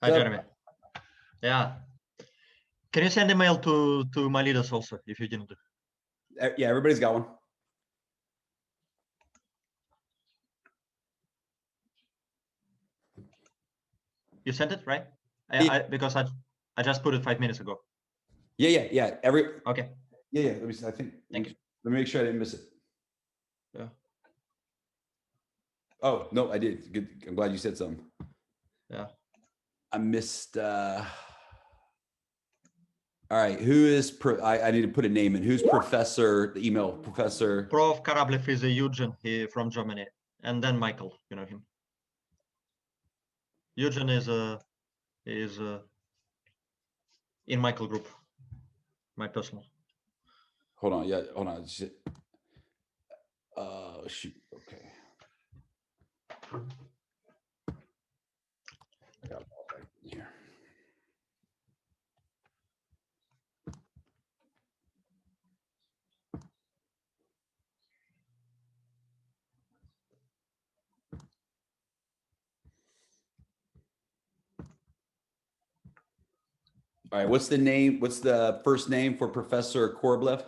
Hi, Jeremy. Yeah. Can you send email to my leaders also if you didn't do? Yeah, everybody's got one. You sent it, right? Because I just put it 5 minutes ago. Yeah. Okay. Yeah. Let me see. I think. Thank you. Let me make sure I didn't miss it. Yeah. Oh no, I did. Good. I'm glad you said something. Yeah. I missed. All right. Who is? I need to put a name in. Who's Professor? The email Professor. Prof. Karablev is a Eugen from Germany, and then Michael. You know him. Eugen is in Michael group. My personal. Hold on. Yeah. Hold on. Shoot. Okay. I got it all back here. All right. What's the name? What's the first name for Professor Korblev?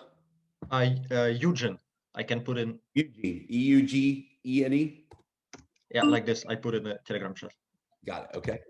Eugen. I can put in Eugene. E-U-G-E-N-E. Yeah, like this. I put in the Telegram chat. Got it. Okay.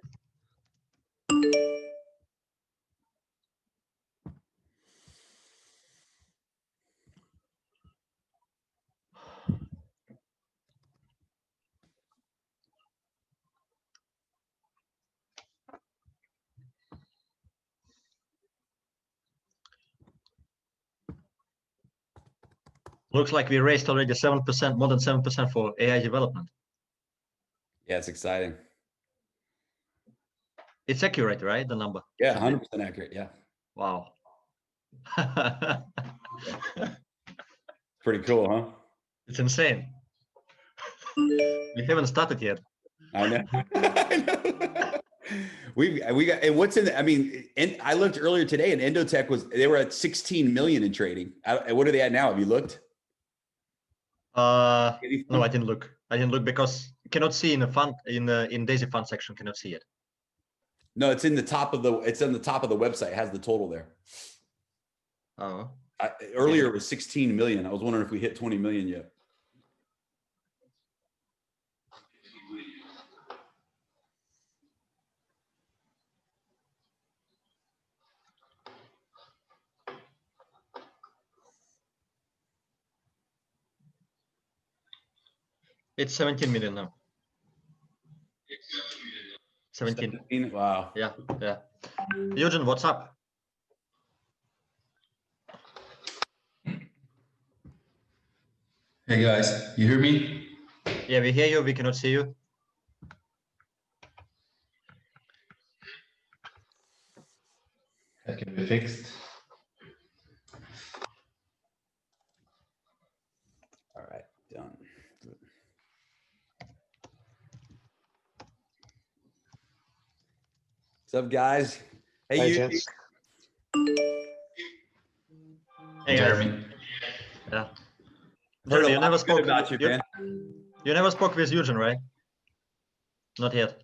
Looks like we raised already 7%, more than 7% for AI development. Yeah, it's exciting. It's accurate, right? The number. Yeah, 100% accurate. Yeah. Wow. Pretty cool, huh? It's insane. We haven't started yet. I know. I know. We got, and what's in the, I mean, and I looked earlier today and Endotech they were at 16 million in trading. What are they at now? Have you looked? No, I didn't look. I didn't look because you cannot see in the fund in D.AI.S.Y fund section, cannot see it. No, it's in the top of the website. It has the total there. Oh. Earlier it was 16 million. I was wondering if we hit 20 million yet. It's 17 million now. 17. Wow. Yeah. Eugen, what's up? Hey guys, you hear me? Yeah, we hear you. We cannot see you. That can be fixed. All right, done. What's up, guys? Hey, you. Hey, Jeremy. Yeah. Jeremy, you never spoke about you, man. You never spoke with Eugen, right? Not yet.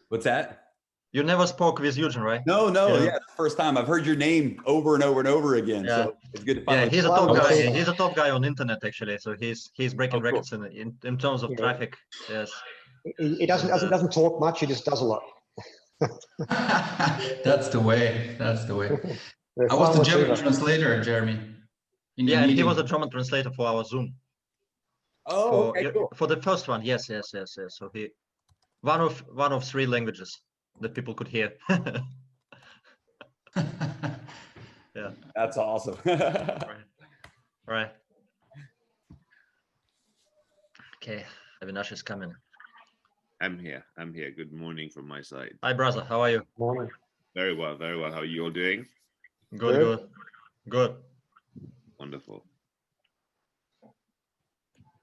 What's that? You never spoke with Eugen, right? No, yeah, the first time. I've heard your name over and over and over again. Yeah. So it's good to finally. Yeah, he's a top guy. He's a top guy on internet actually. So he's breaking records in terms of traffic. Yes. He doesn't talk much. He just does a lot. That's the way. That's the way. I was the German translator, Jeremy. Yeah, and he was a German translator for our Zoom. Oh, okay, cool. For the first one, yes. So he one of 3 languages that people could hear. Yeah. That's awesome. Right. Okay, Avinash is coming. I'm here. Good morning from my side. Hi, brother. How are you? Morning. Very well. How are you all doing? Good. Wonderful.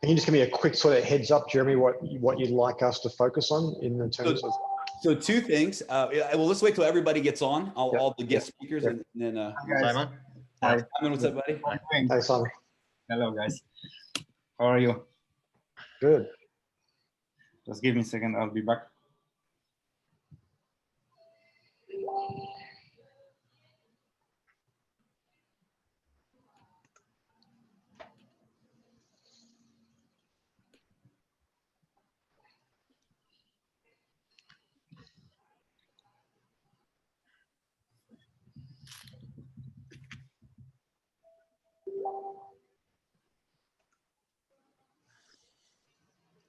Can you just give me a quick sort of heads up, Jeremy, what you'd like us to focus on in the terms of? So 2 things. Well, let's wait till everybody gets on. All the guest speakers, and then. Simon. Hi. Simon, what's up, buddy? Hi, Simon. Hello, guys. How are you? Good. Just give me a second. I'll be back.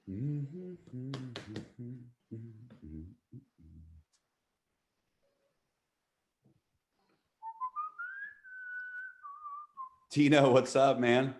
Tino, what's up, man?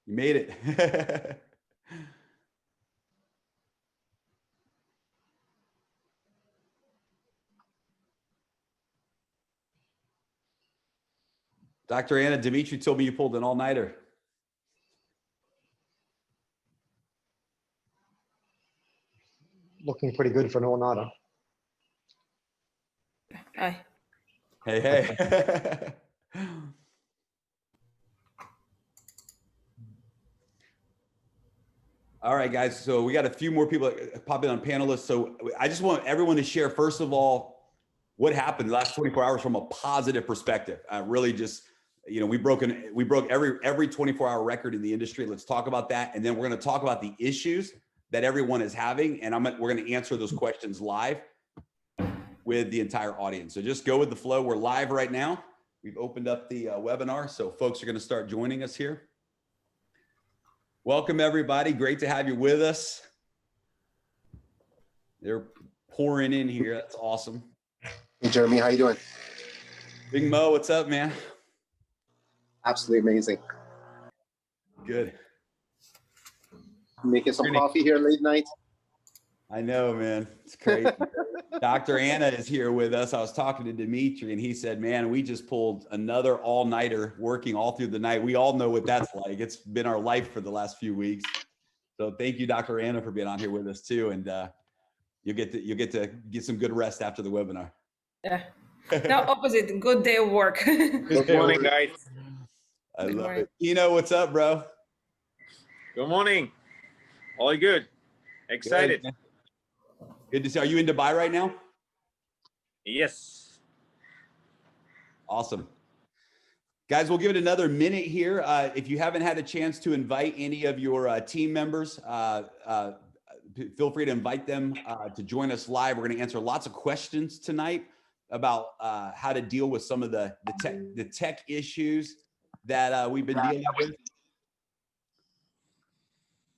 You made it. Dr. Anna, Dimitri told me you pulled an all-nighter. Looking pretty good for an all-nighter. Hi. Hey, hey. All right, guys. So we got a few more people popping on panelists. So I just want everyone to share, first of all, what happened the last 24 hours from a positive perspective. Really just, you know, we broke every 24-hour record in the industry. Let's talk about that. And then we're going to talk about the issues that everyone is having. And we're going to answer those questions live with the entire audience. So just go with the flow. We're live right now. We've opened up the webinar. So folks are going to start joining us here. Welcome, everybody. Great to have you with us. They're pouring in here. That's awesome. Hey, Jeremy, how you doing? Big Mo, what's up, man? Absolutely amazing. Good. Making some coffee here late night. I know, man. It's crazy. Dr. Anna is here with us. I was talking to Dimitri and he said, man, we just pulled another all-nighter working all through the night. We all know what that's like. It's been our life for the last few weeks. So thank you, Dr. Anna, for being on here with us too. And you'll get to get some good rest after the webinar. Yeah. No, opposite. Good day of work. Good morning, guys. I love it. What's up, bro? Good morning. All good. Excited. Good to see you. Are you in Dubai right now? Yes. Awesome. Guys, we'll give it another minute here. If you haven't had a chance to invite any of your team members, feel free to invite them to join us live. We're going to answer lots of questions tonight about how to deal with some of the tech issues that we've been dealing with.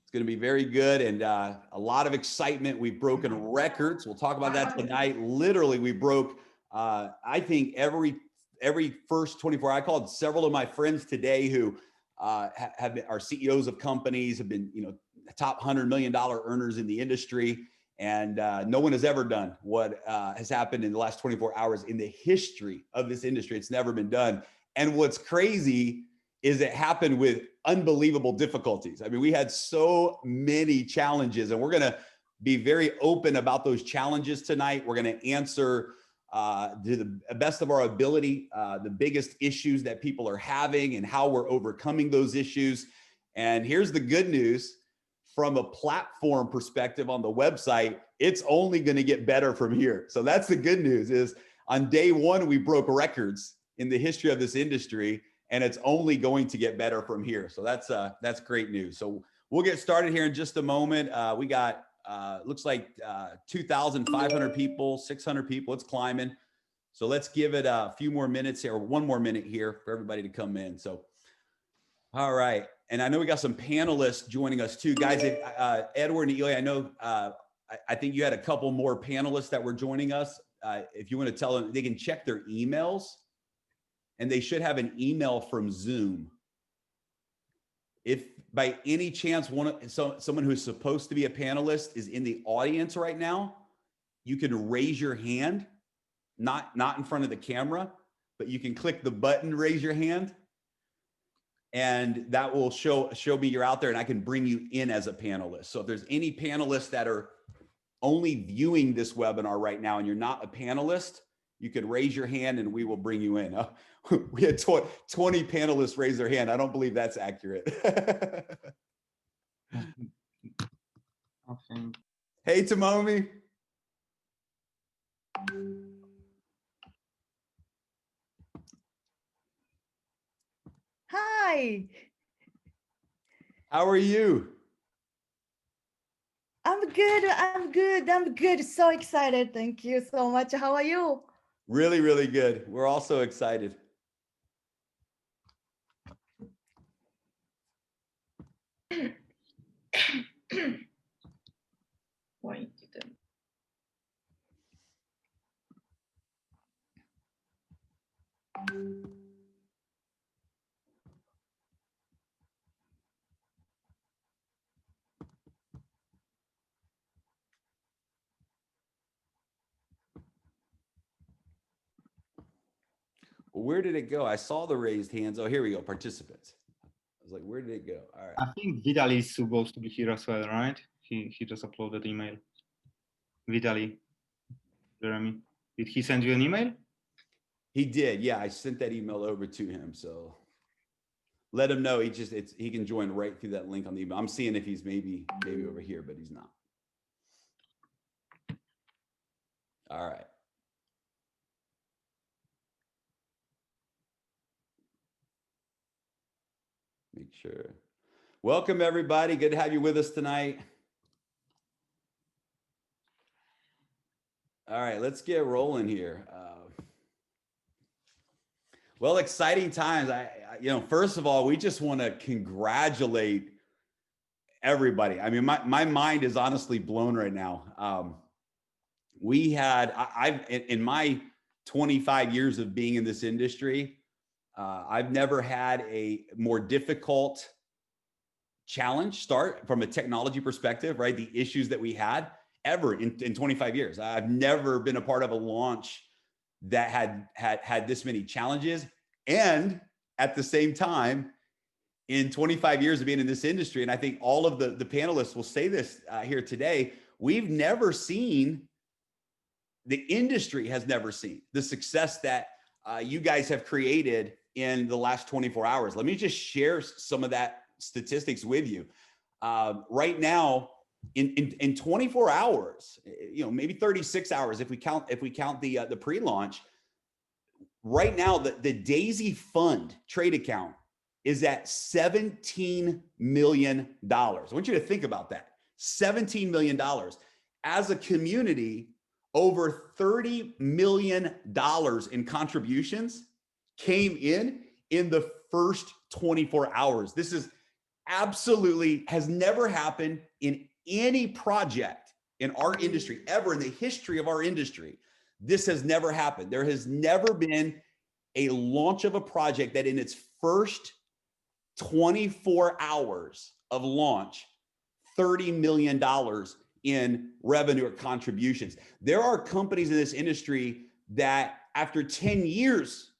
It's going to be very good and a lot of excitement. We've broken records. We'll talk about that tonight. Literally, we broke, I think, every first 24 hours. I called several of my friends today who are CEOs of companies, have been, top $100 million earners in the industry. And no one has ever done what has happened in the last 24 hours in the history of this industry. It's never been done. And what's crazy is it happened with unbelievable difficulties. I mean, we had so many challenges, and we're going to be very open about those challenges tonight. We're going to answer to the best of our ability the biggest issues that people are having and how we're overcoming those issues. And here's the good news. From a platform perspective on the website, it's only going to get better from here. So that's the good news. Is on day one, we broke records in the history of this industry, and it's only going to get better from here. So that's great news. So we'll get started here in just a moment. We got looks like 2,500 people, 600 people. It's climbing. So let's give it a few more minutes here, or one more minute here for everybody to come in. So, all right. And I know we got some panelists joining us too, guys. Edward and Eli, I know, I think you had a couple more panelists that were joining us. If you want to tell them, they can check their emails, and they should have an email from Zoom. If by any chance someone who's supposed to be a panelist is in the audience right now, you can raise your hand, not in front of the camera, but you can click the button, raise your hand, and that will show me you're out there, and I can bring you in as a panelist. So if there's any panelists that are only viewing this webinar right now and you're not a panelist, you could raise your hand and we will bring you in. We had 20 panelists raise their hand. I don't believe that's accurate. Okay. Hey, Tomomi. Hi. How are you? I'm good. I'm good. I'm good. So excited. Thank you so much. How are you? Really, really good. We're also excited. Why didn't? Where did it go? I saw the raised hands. Oh, here we go. Participants. I was like, where did it go? All right. I think Vitaly is supposed to be here as well, right? He just uploaded email. Vitaly, Jeremy, did he send you an email? He did. Yeah, I sent that email over to him. So let him know. He can join right through that link on the email. I'm seeing if he's maybe over here, but he's not. All right. Make sure. Welcome, everybody. Good to have you with us tonight. All right, let's get rolling here. Well, exciting times. First of all, we just want to congratulate everybody. I mean, my mind is honestly blown right now. In my 25 years of being in this industry, I've never had a more difficult challenge start from a technology perspective, right? The issues that we had ever in 25 years. I've never been a part of a launch that had this many challenges. And at the same time, in 25 years of being in this industry, and I think all of the panelists will say this here today, we've never seen, the industry has never seen the success that you guys have created in the last 24 hours. Let me just share some of that statistics with you. Right now, in 24 hours, maybe 36 hours if we count the pre-launch. Right now, the D.AI.S.Y fund trade account is at $17 million. I want you to think about that. $17 million. As a community, over $30 million in contributions came in the first 24 hours. This is absolutely has never happened in any project in our industry, ever in the history of our industry. This has never happened. There has never been a launch of a project that in its first 24 hours of launch, $30 million in revenue or contributions. There are companies in this industry that after 10 years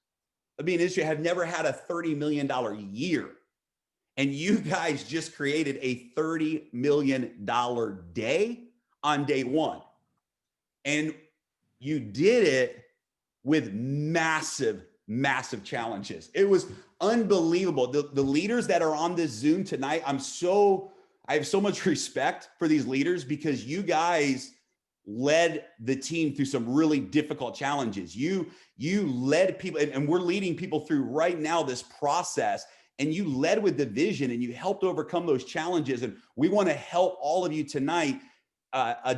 of being in the industry have never had a $30 million year. And you guys just created a $30 million day on day one. And you did it with massive, massive challenges. It was unbelievable. The leaders that are on this Zoom tonight, I have so much respect for these leaders because you guys led the team through some really difficult challenges. You led people, and we're leading people through right now this process, and you led with the vision and you helped overcome those challenges. And we want to help all of you tonight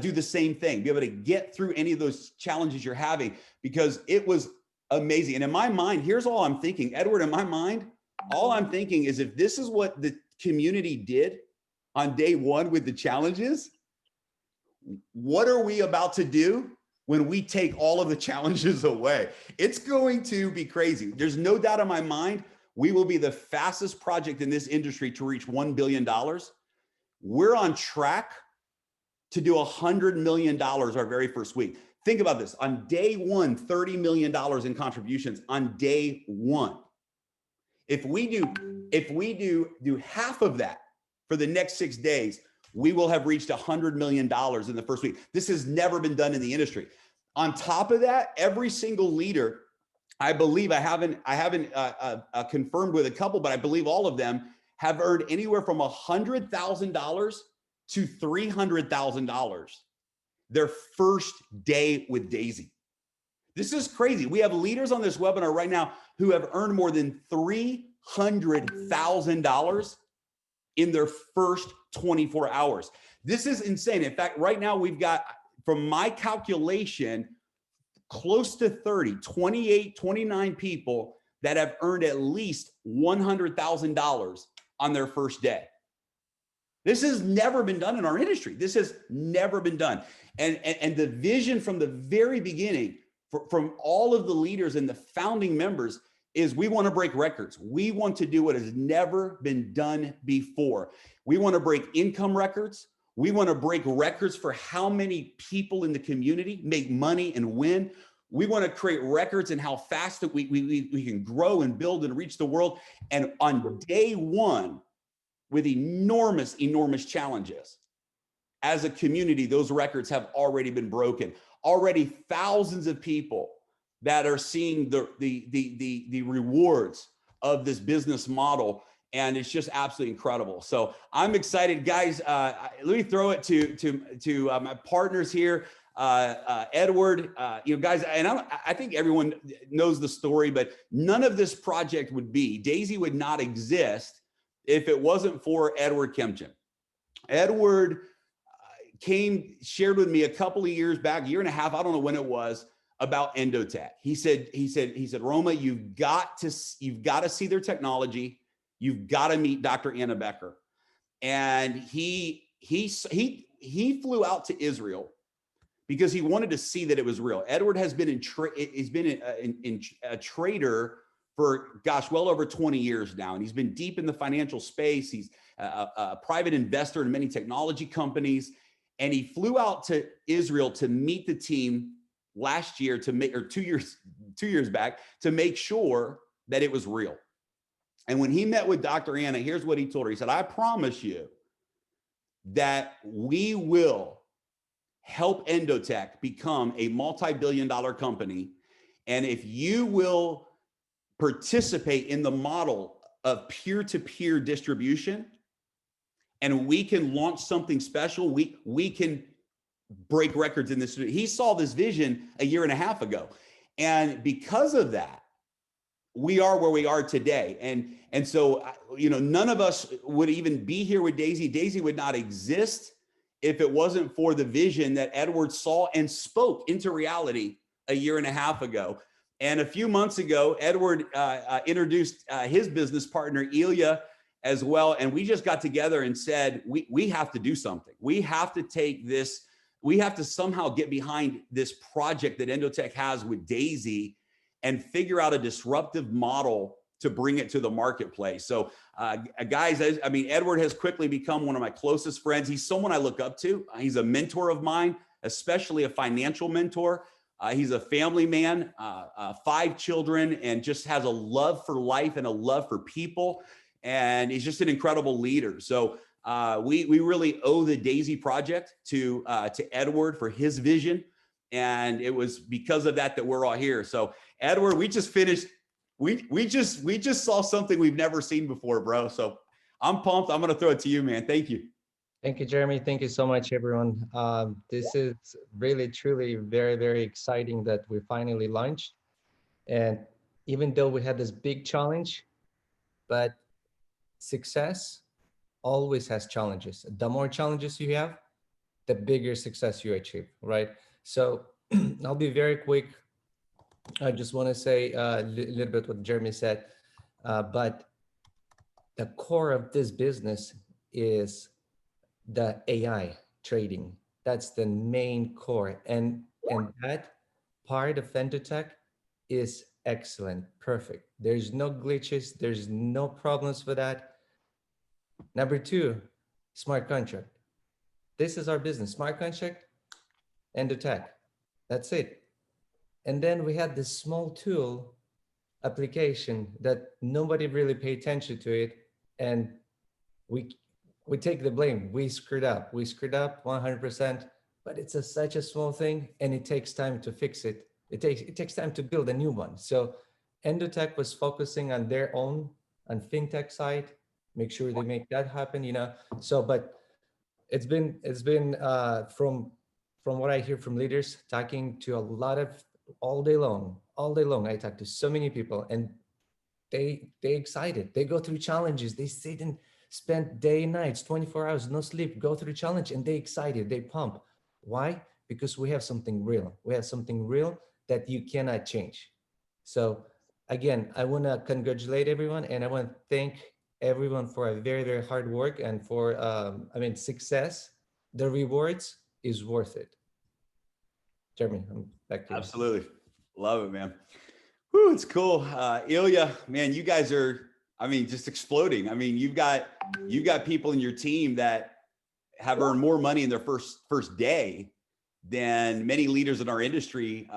do the same thing, be able to get through any of those challenges you're having, because it was amazing. And in my mind, here's all I'm thinking, Edward, in my mind, all I'm thinking is if this is what the community did on day one with the challenges, what are we about to do when we take all of the challenges away? It's going to be crazy. There's no doubt in my mind, we will be the fastest project in this industry to reach $1 billion. We're on track to do $100 million our very first week. Think about this. On day one, $30 million in contributions on day one. If we do half of that for the next 6 days, we will have reached $100 million in the first week. This has never been done in the industry. On top of that, every single leader, I believe, I haven't confirmed with a couple, but I believe all of them have earned anywhere from $100,000 to $300,000 their first day with Daisy. This is crazy. We have leaders on this webinar right now who have earned more than $300,000 in their first 24 hours. This is insane. In fact, right now we've got, from my calculation, close to 28, 29 people that have earned at least $100,000 on their first day. This has never been done in our industry. This has never been done. And the vision from the very beginning from all of the leaders and the founding members is we want to break records. We want to do what has never been done before. We want to break income records. We want to break records for how many people in the community make money and win. We want to create records in how fast that we can grow and build and reach the world. And on day one, with enormous challenges, as a community, those records have already been broken. Already thousands of people that are seeing the rewards of this business model. And it's just absolutely incredible. So I'm excited, guys. Let me throw it to my partners here. Edward, guys, and I think everyone knows the story, but none of this project would be, Daisy would not exist if it wasn't for Edward Kempton. Edward shared with me a couple of years back, a year and a half, I don't know when it was, about Endotech. He said, Roma, you've got to see their technology. You've got to meet Dr. Anna Becker. And he flew out to Israel because he wanted to see that it was real. Edward has been a trader for, gosh, well over 20 years now. And he's been deep in the financial space. He's a private investor in many technology companies. And he flew out to Israel to meet the team last year or 2 years back to make sure that it was real. And when he met with Dr. Anna, here's what he told her. He said, I promise you that we will help Endotech become a multi-billion-dollar company. And if you will participate in the model of peer-to-peer distribution, and we can launch something special, we can break records in this. He saw this vision a year and a half ago. And because of that, we are where we are today. And so, none of us would even be here with Daisy. Daisy would not exist if it wasn't for the vision that Edward saw and spoke into reality a year and a half ago. And a few months ago, Edward introduced his business partner, Ilya, as well. And we just got together and said, we have to do something. We have to take this, we have to somehow get behind this project that Endotech has with Daisy and figure out a disruptive model to bring it to the marketplace. So guys, Edward has quickly become one of my closest friends. He's someone I look up to. He's a mentor of mine, especially a financial mentor. He's a family man, 5 children, and just has a love for life and a love for people. And he's just an incredible leader. So we really owe the Daisy project to Edward for his vision. And it was because of that we're all here. So Edward, we just finished. We just saw something we've never seen before, bro. So I'm pumped. I'm going to throw it to you, man. Thank you. Thank you, Jeremy. Thank you so much, everyone. This is really, truly very, very exciting that we finally launched. And even though we had this big challenge, but success always has challenges. The more challenges you have, the bigger success you achieve, right? So I'll be very quick. I just want to say a little bit what Jeremy said, but the core of this business is the AI trading. That's the main core. And that part of Endotech is excellent, perfect. There's no glitches, there's no problems with that. Number 2, smart contract. This is our business, smart contract, Endotech. That's it. And then we had this small tool application that nobody really paid attention to it. And we take the blame. We screwed up 100%, but it's such a small thing and it takes time to fix it. It takes time to build a new one. So Endotech was focusing on their own, on fintech side, make sure they make that happen, you know. So, but it's been from what I hear from leaders, talking to a lot of all day long, I talk to so many people, and they excited. They go through challenges. They sit and spend day and nights, 24 hours, no sleep, go through challenge, and they excited. They pump. Why? Because we have something real. We have something real that you cannot change. So again, I want to congratulate everyone, and I want to thank everyone for a very, very hard work and for success. The rewards is worth it. Jeremy, I'm back to you. Absolutely. Love it, man. Whew, it's cool. Ilya, man, you guys are, just exploding. You've got people in your team that have earned more money in their first day than many leaders in our industry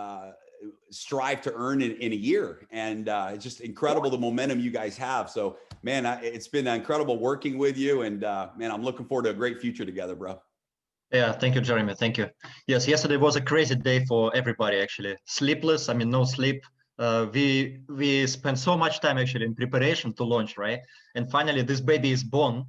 strive to earn in a year. And it's just incredible the momentum you guys have. So, man, it's been incredible working with you. And man, I'm looking forward to a great future together, bro. Yeah, thank you, Jeremy. Thank you. Yes, yesterday was a crazy day for everybody, actually. Sleepless, no sleep. We spent so much time actually in preparation to launch, right? And finally, this baby is born.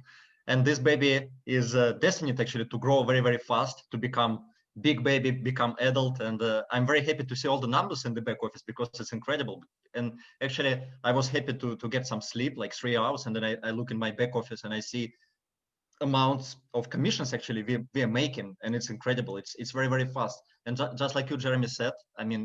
And this baby is destined actually to grow very, very fast, to become big baby, become adult. And I'm very happy to see all the numbers in the back office because it's incredible. And actually, I was happy to get some sleep, like 3 hours. And then I look in my back office and I see amounts of commissions actually we are making, and it's incredible. It's very, very fast. And just like you, Jeremy, said,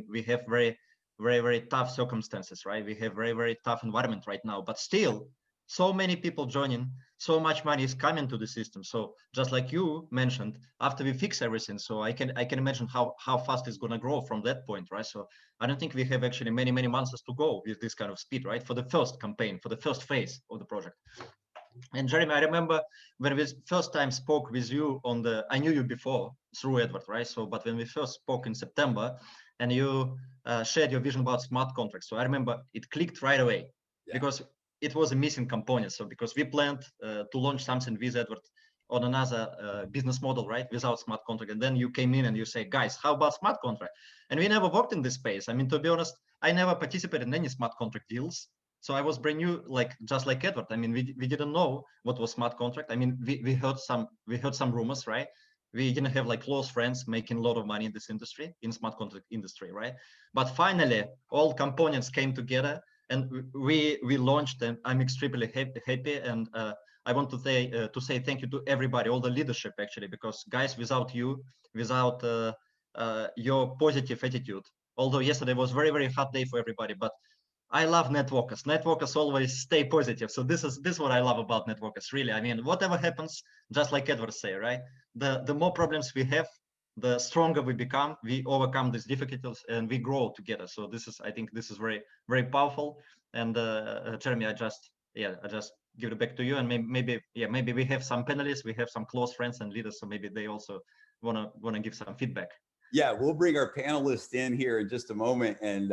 we have very, very, very tough circumstances, right? We have very, very tough environment right now, but still so many people joining, so much money is coming to the system. So just like you mentioned, after we fix everything, so I can imagine how fast it's going to grow from that point, right? So I don't think we have actually many months to go with this kind of speed, right? For the first campaign, for the first phase of the project. And Jeremy, I remember when we first time spoke with you I knew you before through Edward, right? So, but when we first spoke in September, and you shared your vision about smart contracts, so I remember it clicked right away, because it was a missing component. So because we planned to launch something with Edward on another business model, right, without smart contract, and then you came in and you say, guys, how about smart contract? And we never worked in this space. To be honest, I never participated in any smart contract deals. So I was brand new, just like Edward. We didn't know what was smart contract. We heard some rumors, right? We didn't have close friends making a lot of money in this industry, in smart contract industry, right? But finally, all components came together and we launched, and I'm extremely happy. And I want to say thank you to everybody, all the leadership actually, because guys, without you, without your positive attitude, although yesterday was very, very hard day for everybody, but I love networkers. Networkers always stay positive. So this is what I love about networkers, really. Whatever happens, just like Edward say, right? The more problems we have, the stronger we become. We overcome these difficulties and we grow together. So I think this is very, very powerful. And Jeremy, I just give it back to you. And maybe we have some panelists, we have some close friends and leaders, so maybe they also wanna give some feedback. Yeah, we'll bring our panelists in here in just a moment. And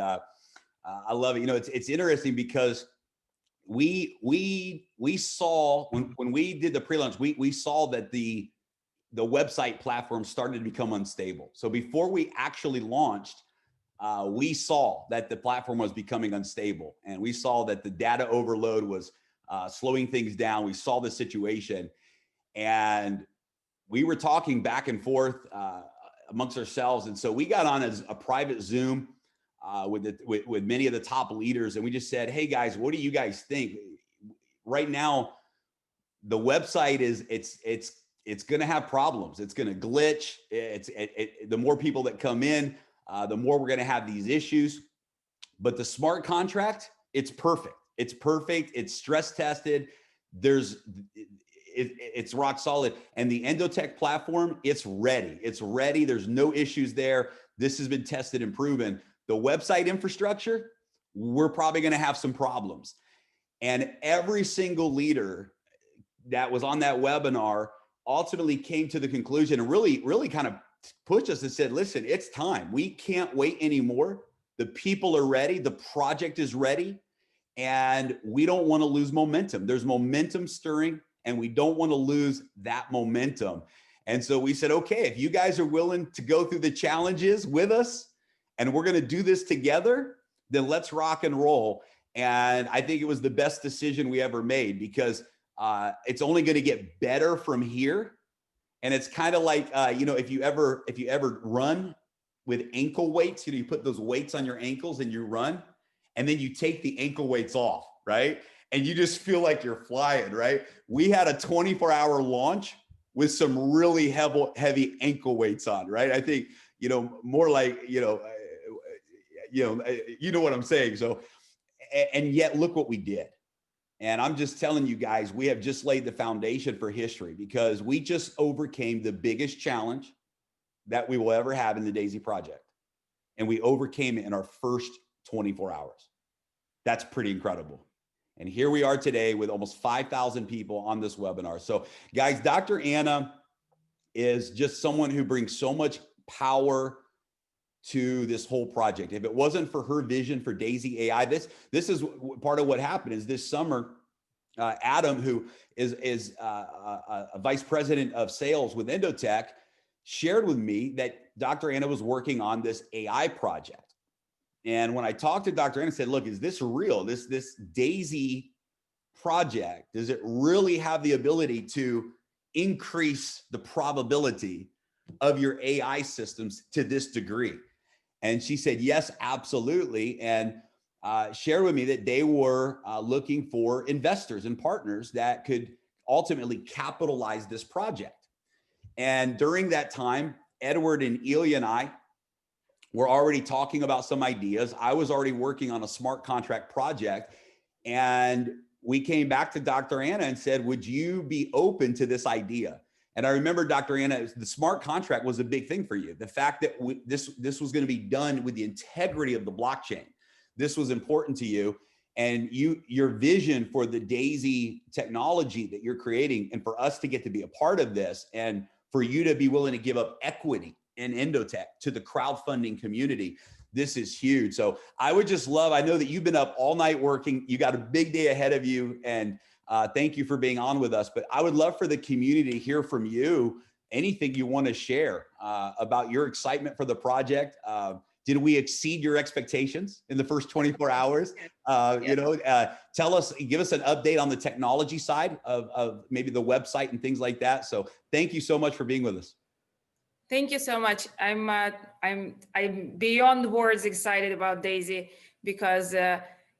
I love it. It's interesting because we saw when we did the pre-launch, we saw that the website platform started to become unstable. So before we actually launched, we saw that the platform was becoming unstable, and we saw that the data overload was slowing things down. We saw the situation, and we were talking back and forth amongst ourselves. And so we got on as a private Zoom with many of the top leaders, and we just said, hey guys, what do you guys think? Right now, the website it's going to have problems. It's going to glitch. The more people that come in, the more we're going to have these issues. But the smart contract, it's perfect. It's perfect. It's stress tested. It's rock solid. And the Endotech platform, it's ready. It's ready. There's no issues there. This has been tested and proven. The website infrastructure, we're probably going to have some problems. And every single leader that was on that webinar ultimately came to the conclusion and really kind of pushed us and said, listen, it's time. We can't wait anymore. The people are ready. The project is ready. And we don't want to lose momentum. There's momentum stirring, and we don't want to lose that momentum. And so we said, okay, if you guys are willing to go through the challenges with us and we're going to do this together, then let's rock and roll. And I think it was the best decision we ever made, because it's only going to get better from here. And it's kind of like, you know, if you ever run with ankle weights, you know, you put those weights on your ankles and you run, and then you take the ankle weights off, right? And you just feel like you're flying, right? We had a 24-hour launch with some really heavy ankle weights on, right? I think, you know, more like, you know what I'm saying. So, and yet look what we did. And I'm just telling you guys, we have just laid the foundation for history, because we just overcame the biggest challenge that we will ever have in the DAISY project. And we overcame it in our first 24 hours. That's pretty incredible. And here we are today with almost 5,000 people on this webinar. So guys, Dr. Anna is just someone who brings so much power to this whole project. If it wasn't for her vision for DAISY AI, this is part of what happened. Is this summer, Adam, who is a vice president of sales with Endotech, shared with me that Dr. Anna was working on this AI project. And when I talked to Dr. Anna, I said, look, is this real? This DAISY project, does it really have the ability to increase the probability of your AI systems to this degree? And she said, yes, absolutely. And shared with me that they were looking for investors and partners that could ultimately capitalize this project. And during that time, Edward and Ilya and I were already talking about some ideas. I was already working on a smart contract project. And we came back to Dr. Anna and said, would you be open to this idea? And I remember, Dr. Anna, the smart contract was a big thing for you. The fact that this was going to be done with the integrity of the blockchain. This was important to you. And your vision for the DAISY technology that you're creating, and for us to get to be a part of this, and for you to be willing to give up equity in Endotech to the crowdfunding community, this is huge. So I would just love, I know that you've been up all night working, you got a big day ahead of you, and thank you for being on with us. But I would love for the community to hear from you, anything you want to share about your excitement for the project. Did we exceed your expectations in the first 24 hours? You know, tell us, give us an update on the technology side of maybe the website and things like that. So thank you so much for being with us. Thank you so much. I'm beyond words excited about DAISY, because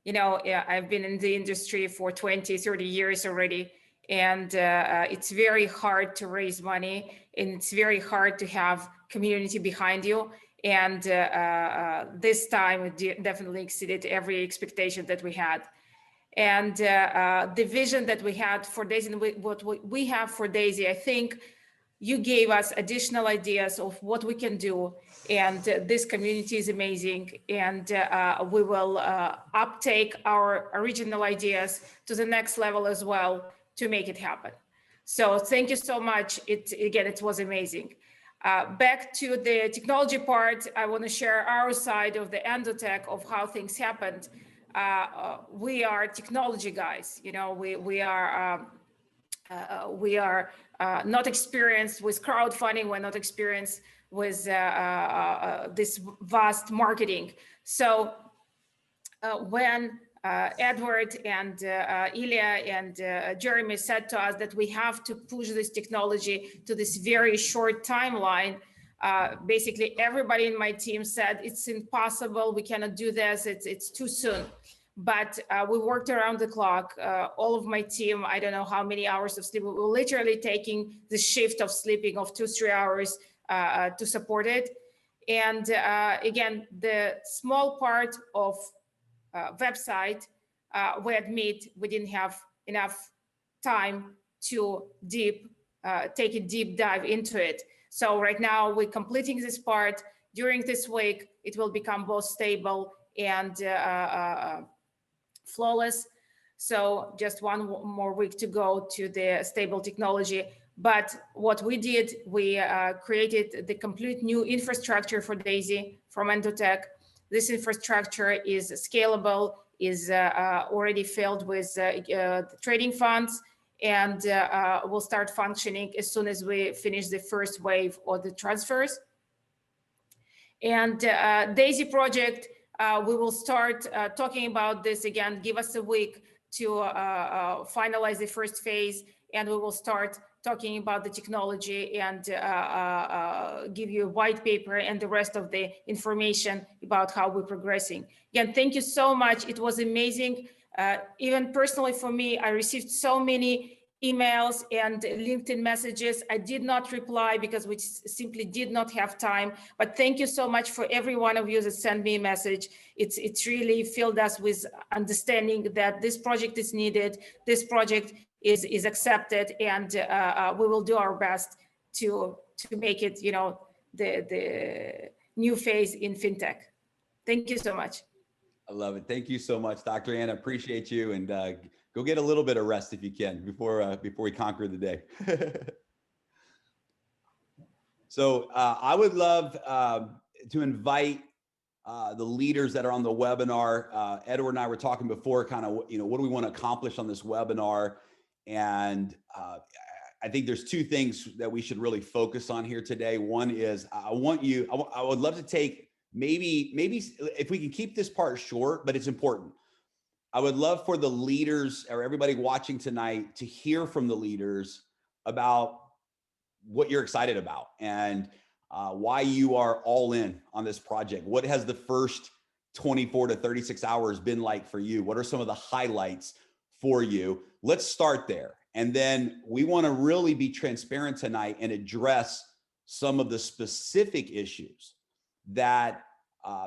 you know, I've been in the industry for 20, 30 years already, and it's very hard to raise money, and it's very hard to have community behind you. And this time it definitely exceeded every expectation that we had. And the vision that we had for DAISY, and what we have for DAISY, I think you gave us additional ideas of what we can do. And this community is amazing. And we will uptake our original ideas to the next level as well to make it happen. So thank you so much. It was amazing. Back to the technology part, I want to share our side of the Endotech of how things happened. We are technology guys. You know, we are not experienced with crowdfunding. We're not experienced with this vast marketing. So when Edward and Ilya and Jeremy said to us that we have to push this technology to this very short timeline, basically everybody in my team said it's impossible, we cannot do this, it's too soon. But we worked around the clock. All of my team, I don't know how many hours of sleep, we were literally taking the shift of sleeping of 2-3 hours to support it. And again, the small part of website, we admit we didn't have enough time to take a deep dive into it. So right now we're completing this part. During this week, it will become both stable and flawless. So just one more week to go to the stable technology. But what we did, we created the complete new infrastructure for DAISY from Endotech. This infrastructure is scalable, is already filled with trading funds, and will start functioning as soon as we finish the first wave of the transfers. And DAISY project, we will start talking about this again. Give us a week to finalize the first phase, and we will start talking about the technology and give you a white paper and the rest of the information about how we're progressing. Again, thank you so much. It was amazing. Even personally for me, I received so many emails and LinkedIn messages. I did not reply because we simply did not have time. But thank you so much for every one of you that sent me a message. It's really filled us with understanding that this project is needed. This project is accepted, and we will do our best to make it, you know, the new phase in fintech. Thank you so much. I love it. Thank you so much, Dr. Anna. Appreciate you, and go get a little bit of rest if you can before we conquer the day. So I would love to invite the leaders that are on the webinar. Edward and I were talking before, kind of, you know, what do we want to accomplish on this webinar? And I think there's two things that we should really focus on here today. One is I would love to take maybe if we can keep this part short, but it's important. I would love for the leaders or everybody watching tonight to hear from the leaders about what you're excited about and why you are all in on this project. What has the first 24 to 36 hours been like for you? What are some of the highlights for you? Let's start there. And then we want to really be transparent tonight and address some of the specific issues that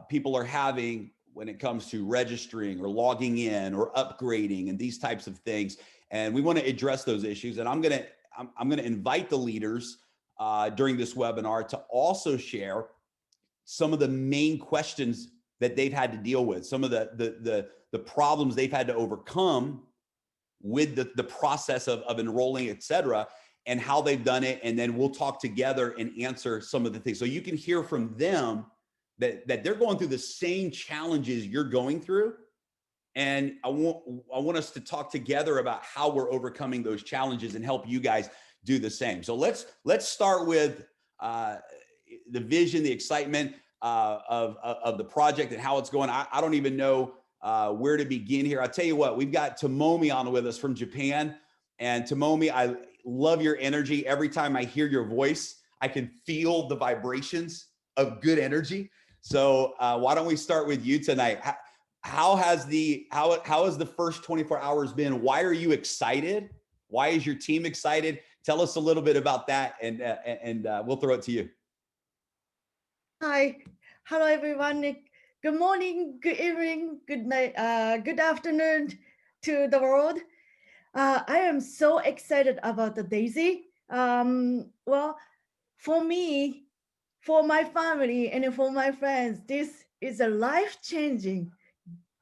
people are having when it comes to registering or logging in or upgrading and these types of things. And we want to address those issues. And I'm going to invite the leaders during this webinar to also share some of the main questions that they've had to deal with, some of the problems they've had to overcome with the process of enrolling, et cetera, and how they've done it. And then we'll talk together and answer some of the things. So you can hear from them that they're going through the same challenges you're going through. And I want us to talk together about how we're overcoming those challenges and help you guys do the same. So let's start with the vision, the excitement of the project and how it's going. I don't even know where to begin here. I'll tell you what, we've got Tomomi on with us from Japan. And Tomomi, I love your energy. Every time I hear your voice, I can feel the vibrations of good energy. So why don't we start with you tonight? How has the first 24 hours been? Why are you excited? Why is your team excited? Tell us a little bit about that, and we'll throw it to you. Hi, hello everyone. Good morning, good evening, good night, good afternoon to the world. I am so excited about the DAISY. Well, for me, for my family, and for my friends, this is a life-changing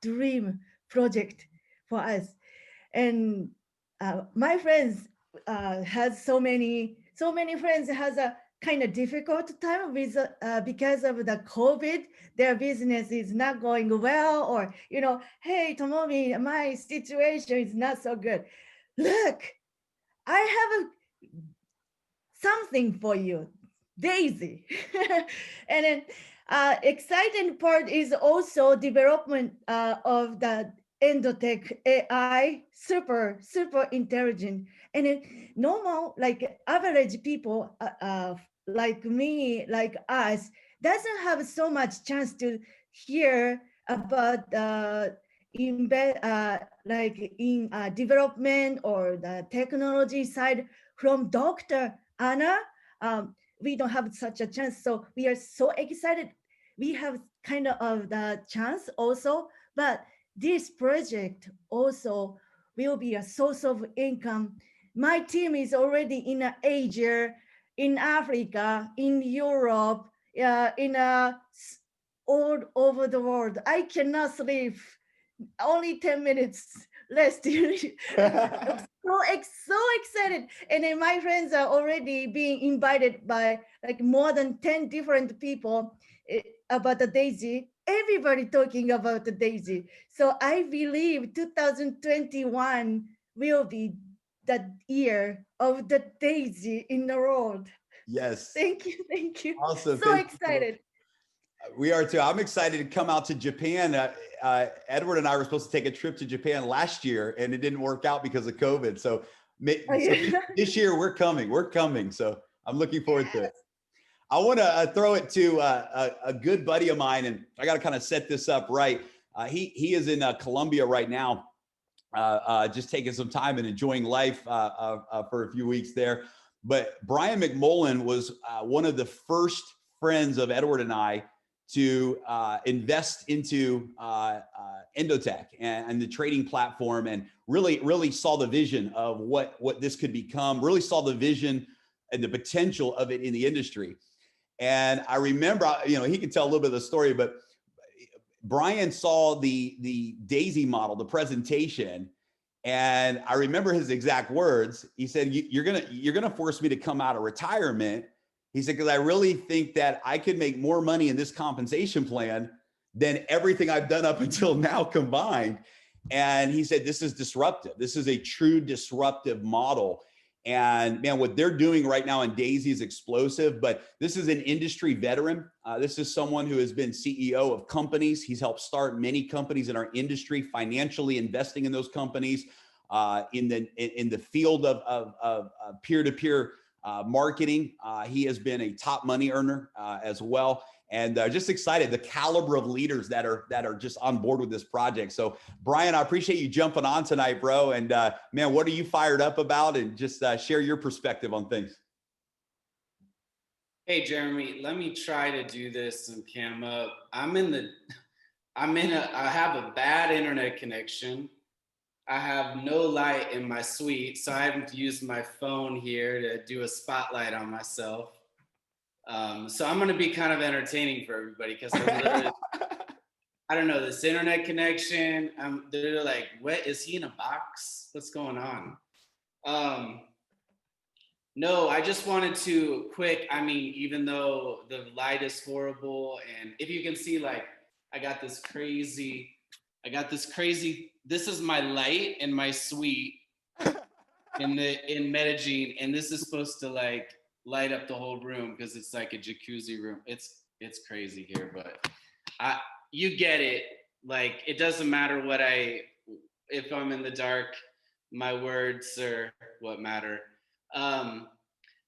dream project for us. And my friends has so many friends has a kind of difficult time with because of the COVID. Their business is not going well, or hey Tomomi, my situation is not so good. Look, I have something for you, DAISY. And then exciting part is also development of the Endotech AI, super intelligent. And then normal, like average people like me, like us, doesn't have so much chance to hear about development or the technology side from Dr. Anna. We don't have such a chance, so we are so excited. We have kind of the chance also, but this project also will be a source of income. My team is already in Asia, in Africa, in Europe, all over the world. I cannot sleep only 10 minutes less. I'm so excited. And then my friends are already being invited by like more than 10 different people about the D.AI.S.Y. Everybody talking about the D.AI.S.Y. So I believe 2021 will be the year of the D.AI.S.Y. in the world. Yes. Thank you. Thank you. Awesome. So excited. We are too. I'm excited to come out to Japan. Edward and I were supposed to take a trip to Japan last year, and it didn't work out because of COVID. So, this year we're coming. We're coming. So I'm looking forward to it. I want to throw it to a good buddy of mine, and I got to kind of set this up right. He is in Colombia right now, just taking some time and enjoying life for a few weeks there. But Brian McMullen was one of the first friends of Edward and I to invest into Endotech and the trading platform, and really saw the vision of what this could become, really saw the vision and the potential of it in the industry. And I remember, he can tell a little bit of the story, but Brian saw the D.AI.S.Y model, the presentation, and I remember his exact words. He said, you're gonna force me to come out of retirement. He said, because I really think that I could make more money in this compensation plan than everything I've done up until now combined. And he said, this is disruptive. This is a true disruptive model. And man, what they're doing right now in D.AI.S.Y is explosive, but this is an industry veteran. This is someone who has been CEO of companies. He's helped start many companies in our industry, financially investing in those companies, in the field of peer-to-peer marketing. He has been a top money earner as well. And just excited, the caliber of leaders that are just on board with this project. So Brian, I appreciate you jumping on tonight, bro. And man, what are you fired up about? And just share your perspective on things. Hey, Jeremy, let me try to do this and cam up. I have a bad internet connection. I have no light in my suite, so I have to use my phone here to do a spotlight on myself. So I'm going to be kind of entertaining for everybody because I don't know, this internet connection. They're like, what, is he in a box? What's going on? No, I just wanted to even though the light is horrible, and if you can see, like, I got this crazy, this is my light in my suite in Medellin, and this is supposed to like light up the whole room because it's like a jacuzzi room. It's crazy here, but you get it. Like, it doesn't matter if I'm in the dark, my words are what matter.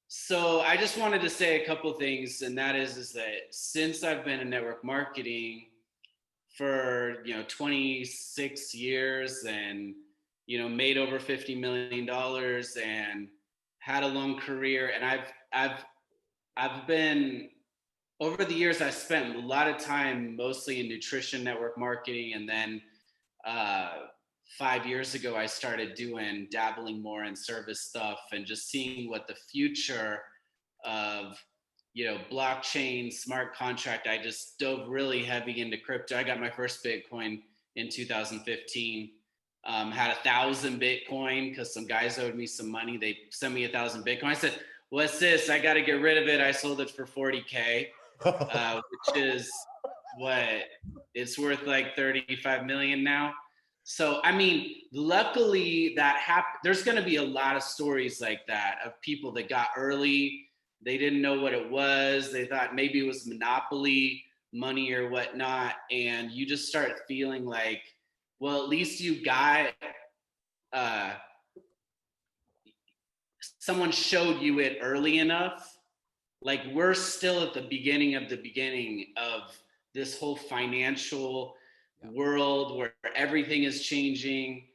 So I just wanted to say a couple things, and that is that since I've been in network marketing for 26 years and made over $50 million and had a long career, and I've been, over the years, I spent a lot of time mostly in nutrition network marketing, and then 5 years ago I started dabbling more in service stuff and just seeing what the future of blockchain, smart contract. I just dove really heavy into crypto. I got my first Bitcoin in 2015. Had 1,000 Bitcoin because some guys owed me some money. They sent me 1,000 Bitcoin. I said, what's this? I got to get rid of it. I sold it for 40K, which is it's worth like 35 million now. So, I mean, luckily that happened. There's going to be a lot of stories like that of people that got early. They didn't know what it was. They thought maybe it was monopoly money or whatnot. And you just start feeling like, well, at least you got, someone showed you it early enough. Like, we're still at the beginning of this whole financial world where everything is changing.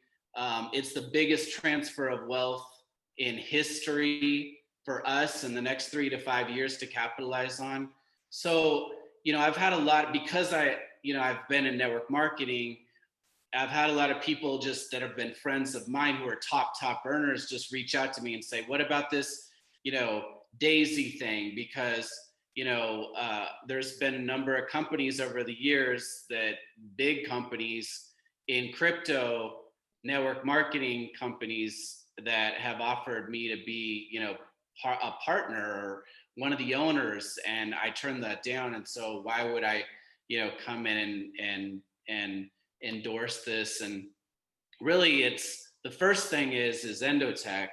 It's the biggest transfer of wealth in history for us in the next 3 to 5 years to capitalize on. So, I've had a lot, because I've been in network marketing. I've had a lot of people just that have been friends of mine who are top earners just reach out to me and say, what about this, D.AI.S.Y thing? Because, there's been a number of companies over the years, that big companies in crypto network marketing companies that have offered me to be, you know, a partner or one of the owners, and I turned that down. And so why would I, you know, come in and endorse this? And really, it's the first thing is Endotech.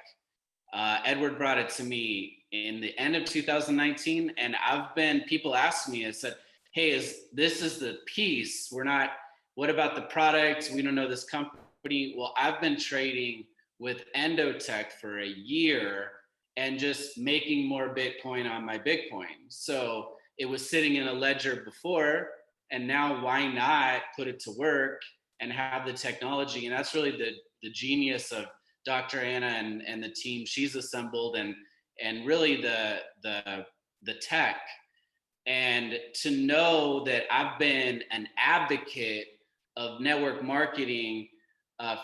Edward brought it to me in the end of 2019, and people ask me, I said, hey, this is the piece. We're not, what about the product? We don't know this company. Well, I've been trading with Endotech for a year and just making more Bitcoin on my Bitcoin. So it was sitting in a ledger before, and now why not put it to work and have the technology? And that's really the genius of Dr. Anna and the team she's assembled, and really the tech. And to know that I've been an advocate of network marketing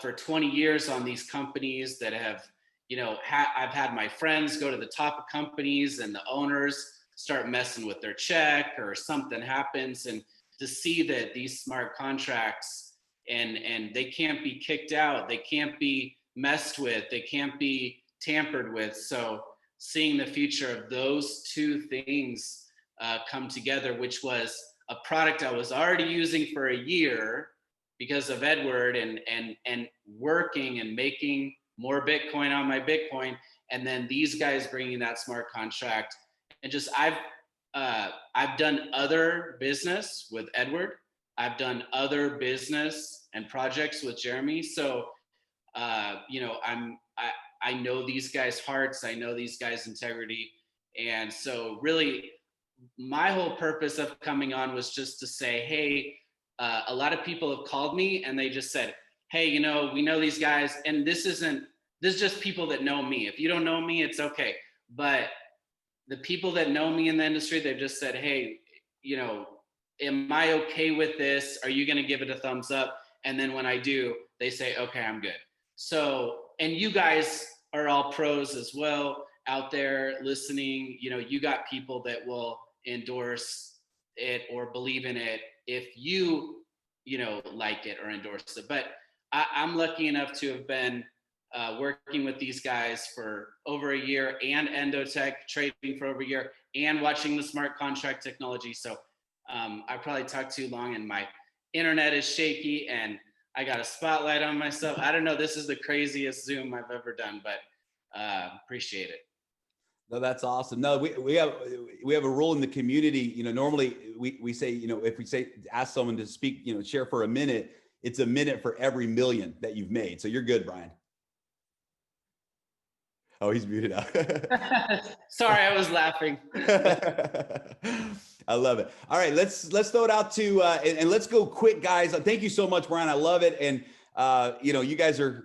for 20 years on these companies that have, you know, I've had my friends go to the top of companies and the owners start messing with their check or something happens, and to see that these smart contracts and they can't be kicked out, they can't be messed with, they can't be tampered with. So seeing the future of those two things come together, which was a product I was already using for a year because of Edward, and working and making more Bitcoin on my Bitcoin, and then these guys bringing that smart contract. And just I've done other business with Edward, I've done other business and projects with Jeremy. So you know, I know these guys' hearts, I know these guys' integrity. And so really my whole purpose of coming on was just to say, hey, a lot of people have called me and they just said, hey, you know, we know these guys, and this is just people that know me. If you don't know me, it's okay. But the people that know me in the industry, they've just said, hey, you know, am I okay with this? Are you going to give it a thumbs up? And then when I do, they say, okay, I'm good. So, and you guys are all pros as well out there listening. You know, you got people that will endorse it or believe in it if you know, like it or endorse it. But I'm lucky enough to have been working with these guys for over a year, and Endotech trading for over a year, and watching the smart contract technology. So I probably talked too long and my internet is shaky and I got a spotlight on myself. I don't know. This is the craziest Zoom I've ever done, but appreciate it. No, that's awesome. No, we have a rule in the community. You know, normally we say, you know, if we say ask someone to speak, you know, share for a minute, it's a minute for every million that you've made. So you're good, Brian. Oh, he's muted out. Sorry, I was laughing. I love it. All right, let's throw it out to and let's go quick, guys. Thank you so much, Brian. I love it. And you know, you guys are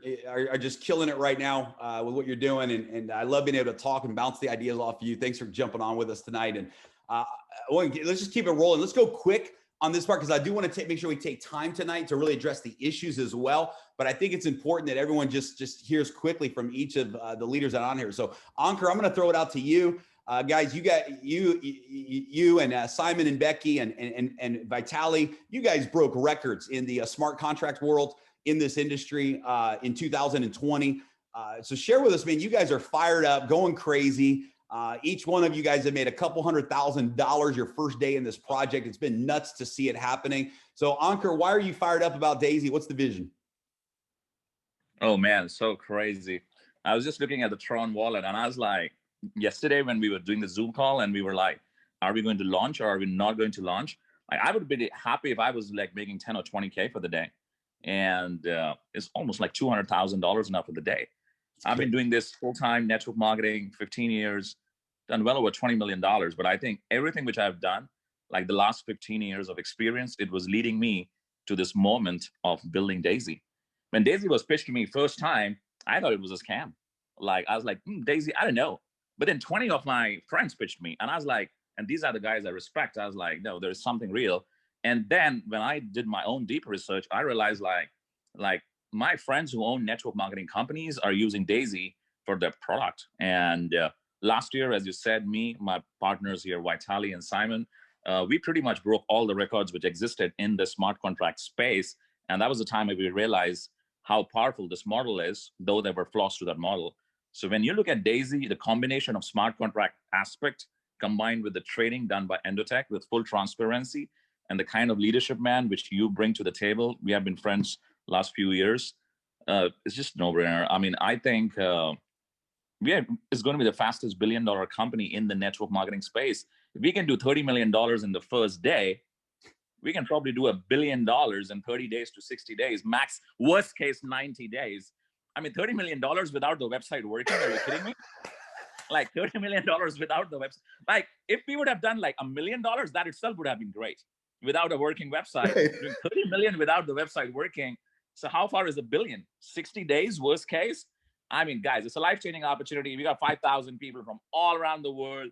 just killing it right now with what you're doing, and I love being able to talk and bounce the ideas off of you. Thanks for jumping on with us tonight. And let's just keep it rolling. Let's go quick on this part, because I do want to make sure we take time tonight to really address the issues as well. But I think it's important that everyone just hears quickly from each of the leaders that are on here. So Ankur, I'm going to throw it out to you. Guys, you and Simon and Becky and Vitali, you guys broke records in the smart contract world in this industry in 2020. So share with us, man, you guys are fired up, going crazy. Each one of you guys have made a couple $100,000 your first day in this project. It's been nuts to see it happening. So Ankur, why are you fired up about D.AI.S.Y? What's the vision? Oh man, so crazy. I was just looking at the Tron wallet and I was like, yesterday when we were doing the Zoom call and we were like, are we going to launch or are we not going to launch? Like, I would be happy if I was like making 10 or 20K for the day. And it's almost like $200,000 now for the day. I've been doing this full-time network marketing, 15 years, done well over $20 million. But I think everything which I've done, like the last 15 years of experience, it was leading me to this moment of building D.AI.S.Y. When D.AI.S.Y was pitched to me first time, I thought it was a scam. Like, I was like, D.AI.S.Y, I don't know. But then 20 of my friends pitched me and I was like, and these are the guys I respect. I was like, no, there's something real. And then when I did my own deep research, I realized like my friends who own network marketing companies are using D.AI.S.Y for their product. And last year, as you said, me, my partners here, Vitali and Simon, we pretty much broke all the records which existed in the smart contract space. And that was the time we realized how powerful this model is, though there were flaws to that model. So when you look at D.AI.S.Y, the combination of smart contract aspect combined with the trading done by Endotech with full transparency and the kind of leadership, man, which you bring to the table, we have been friends last few years. It's just no-brainer. I mean, I think it's going to be the fastest billion-dollar company in the network marketing space. If we can do $30 million in the first day, we can probably do $1 billion in 30 days to 60 days, max, worst case, 90 days. I mean, $30 million without the website working, are you kidding me? Like $30 million without the website. Like if we would have done like $1 million, that itself would have been great without a working website. Doing 30 million without the website working. So how far is $1 billion? 60 days, worst case? I mean, guys, it's a life-changing opportunity. We got 5,000 people from all around the world.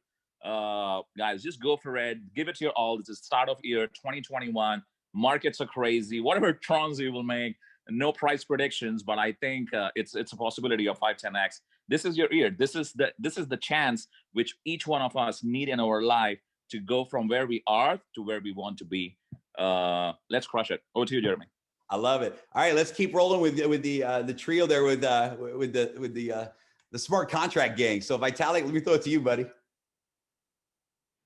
Guys, just go for it. Give it your all. This is start of year 2021. Markets are crazy. Whatever trons you will make, no price predictions, but I think it's a possibility of 5-10x. This is your year. This is the chance which each one of us need in our life to go from where we are to where we want to be. Let's crush it. Over to you, Jeremy. I love it. All right, let's keep rolling with the trio there with the smart contract gang. So Vitalik, let me throw it to you, buddy.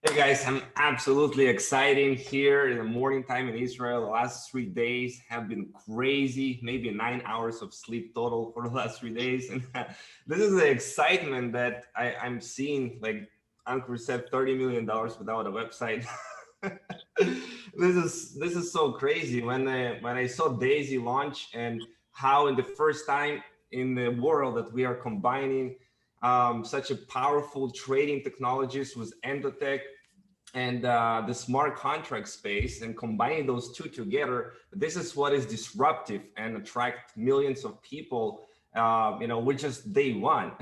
Hey guys, I'm absolutely excited here in the morning time in Israel. The last 3 days have been crazy, maybe 9 hours of sleep total for the last 3 days. And this is the excitement that I'm seeing, like Ankur said, $30 million without a website. This is so crazy. When I saw D.AI.S.Y launch and how in the first time in the world that we are combining such a powerful trading technologies with Endotech and the smart contract space, and combining those two together, this is what is disruptive and attract millions of people. We're just day one.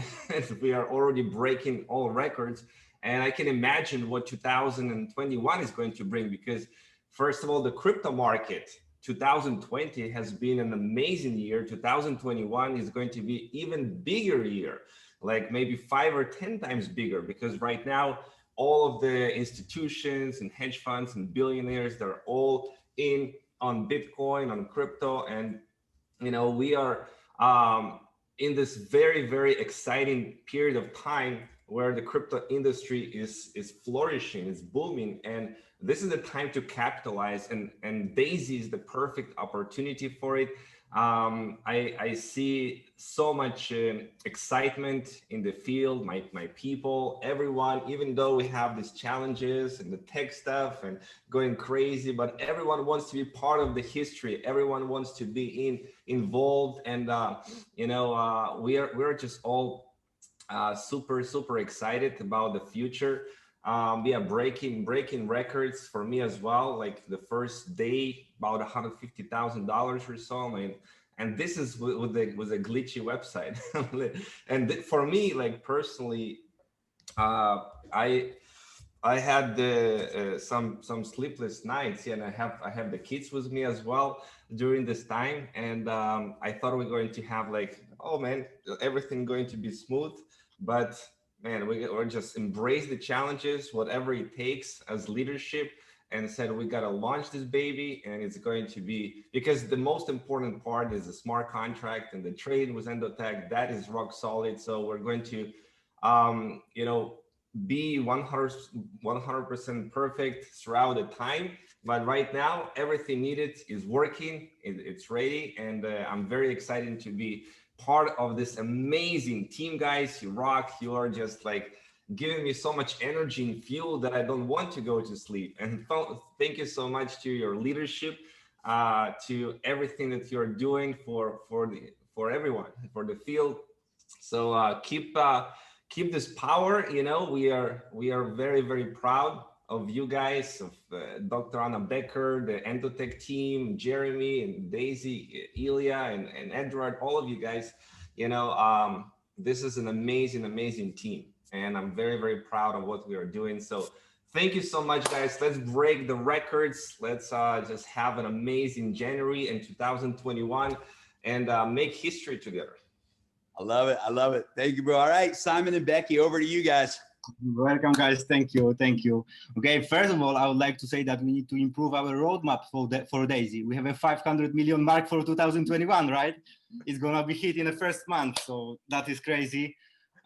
We are already breaking all records. And I can imagine what 2021 is going to bring, because first of all, the crypto market, 2020 has been an amazing year. 2021 is going to be even bigger year, like maybe 5 or 10 times bigger, because right now, all of the institutions and hedge funds and billionaires, they're all in on Bitcoin, on crypto. And, we are in this very, very exciting period of time where the crypto industry is flourishing, is booming. And this is the time to capitalize, and D.AI.S.Y is the perfect opportunity for it. I see so much excitement in the field, my people, everyone, even though we have these challenges and the tech stuff and going crazy, but everyone wants to be part of the history. Everyone wants to be involved. And, we're just all super excited about the future. Breaking records for me as well. Like the first day, about $150,000 or so, and this is with a glitchy website. And for me, like personally, I had some sleepless nights, and I have the kids with me as well during this time, and I thought we were going to have like, oh man, everything going to be smooth, but man, we're just embrace the challenges, whatever it takes as leadership, and said we got to launch this baby, and it's going to be, because the most important part is the smart contract and the trade with Endotech. That is rock solid. So we're going to, be 100% perfect throughout the time. But right now, everything needed is working. It's ready, and I'm very excited to be part of this amazing team, guys. You rock. You are just like giving me so much energy and fuel that I don't want to go to sleep. And thank you so much to your leadership, to everything that you're doing for everyone, for the field. So keep this power. We are very, very proud of you guys, of Dr. Anna Becker, the Endotech team, Jeremy and D.AI.S.Y, Ilya and Edward, all of you guys. This is an amazing team, and I'm very, very proud of what we are doing. So thank you so much, guys. Let's break the records. Let's just have an amazing January in 2021 and make history together. I love it. Thank you, bro. All right, Simon and Becky, over to you guys. Welcome, guys. Thank you. Thank you. Okay, first of all, I would like to say that we need to improve our roadmap for Daisy. We have a 500 million mark for 2021, right? It's going to be hit in the first month. So that is crazy.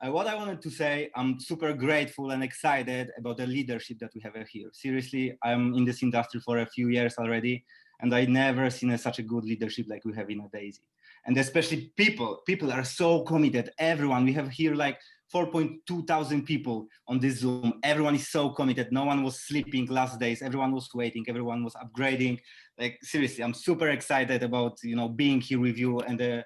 What I wanted to say, I'm super grateful and excited about the leadership that we have here. Seriously, I'm in this industry for a few years already, and I never seen such a good leadership like we have in a Daisy. And especially people are so committed. Everyone, we have here like 4.2 thousand people on this Zoom. Everyone is so committed. No one was sleeping last days. Everyone was waiting. Everyone was upgrading. Like seriously, I'm super excited about being here with you and the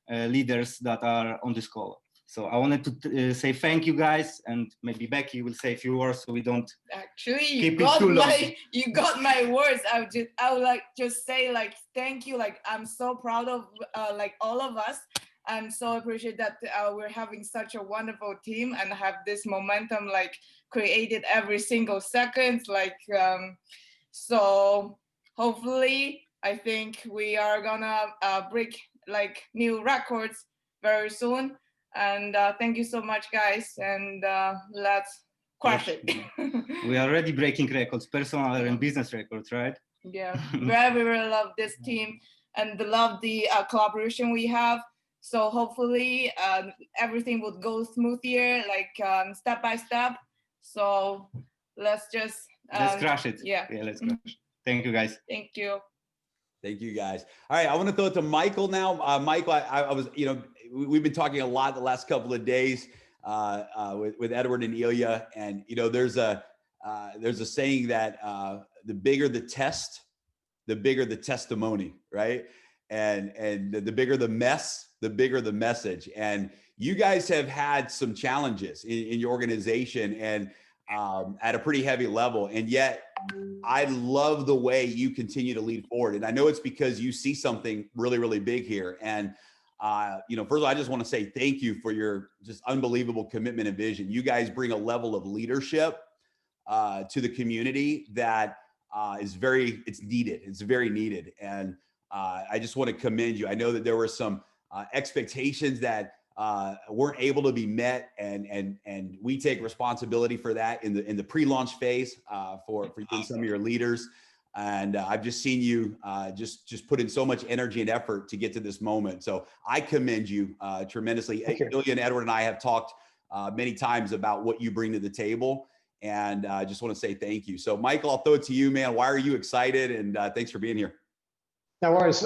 leaders that are on this call. So I wanted to say thank you guys, and maybe Becky will say a few words so we don't actually keep it too long. You got my words. I would like just say like thank you. Like I'm so proud of like all of us. I'm so appreciate that we're having such a wonderful team and have this momentum like created every single second. Like so hopefully I think we are gonna break like new records very soon. And thank you so much, guys. And let's crush it. We are already breaking records, personal and business records, right? Yeah, very love this team and love the collaboration we have. So hopefully everything would go smoother, like step by step. So let's just let's crush it. Yeah, let's crush it. Thank you, guys. Thank you. Thank you, guys. All right, I want to throw it to Michael now. Michael, I was, we've been talking a lot the last couple of days with Edward and Ilya, and there's a saying that the bigger the test, the bigger the testimony, right? And the bigger the mess, the bigger the message. And you guys have had some challenges in your organization and at a pretty heavy level, and yet I love the way you continue to lead forward. And I know it's because you see something really, really big here. And first of all, I just want to say thank you for your just unbelievable commitment and vision. You guys bring a level of leadership to the community that it's needed. It's very needed. And I just want to commend you. I know that there were some expectations that weren't able to be met, and we take responsibility for that in the pre-launch phase for you and some of your leaders. And I've just seen you just put in so much energy and effort to get to this moment. So I commend you tremendously. Ilya and Edward and I have talked many times about what you bring to the table, and I just want to say thank you. So Michael, I'll throw it to you, man. Why are you excited? And thanks for being here. No worries.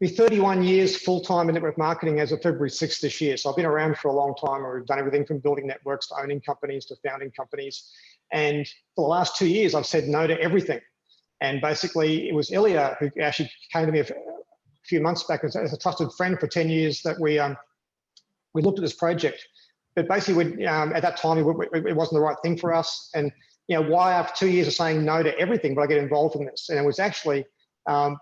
Be 31 years full-time in network marketing as of February 6th this year. So I've been around for a long time. We've done everything from building networks to owning companies to founding companies. And for the last 2 years, I've said no to everything. And basically, it was Ilya who actually came to me a few months back as a trusted friend for 10 years that we looked at this project. But basically, at that time, it wasn't the right thing for us. And why after 2 years of saying no to everything, but I get involved in this? And it was actually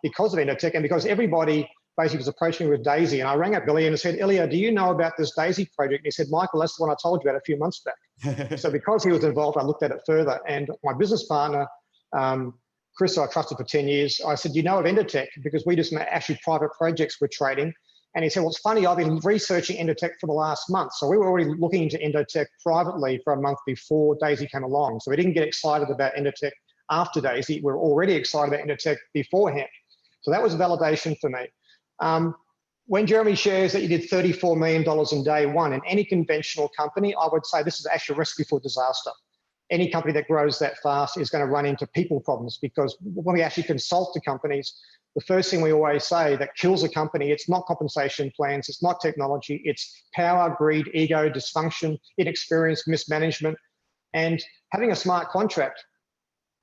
because of Endotech and because everybody basically was approaching me with Daisy. And I rang up Ilya and said, Ilya, do you know about this Daisy project? And he said, Michael, that's the one I told you about a few months back. So because he was involved, I looked at it further. And my business partner, Chris, I trusted for 10 years, I said, you know of Endotech? Because we just actually private projects we're trading. And he said, well, it's funny, I've been researching Endotech for the last month. So we were already looking into Endotech privately for a month before Daisy came along. So we didn't get excited about Endotech after Daisy. We were already excited about Endotech beforehand. So that was a validation for me. When Jeremy shares that you did $34 million in day one in any conventional company, I would say this is actually a recipe for disaster. Any company that grows that fast is going to run into people problems, because when we actually consult to companies, the first thing we always say that kills a company, it's not compensation plans, it's not technology, it's power, greed, ego, dysfunction, inexperience, mismanagement, and having a smart contract.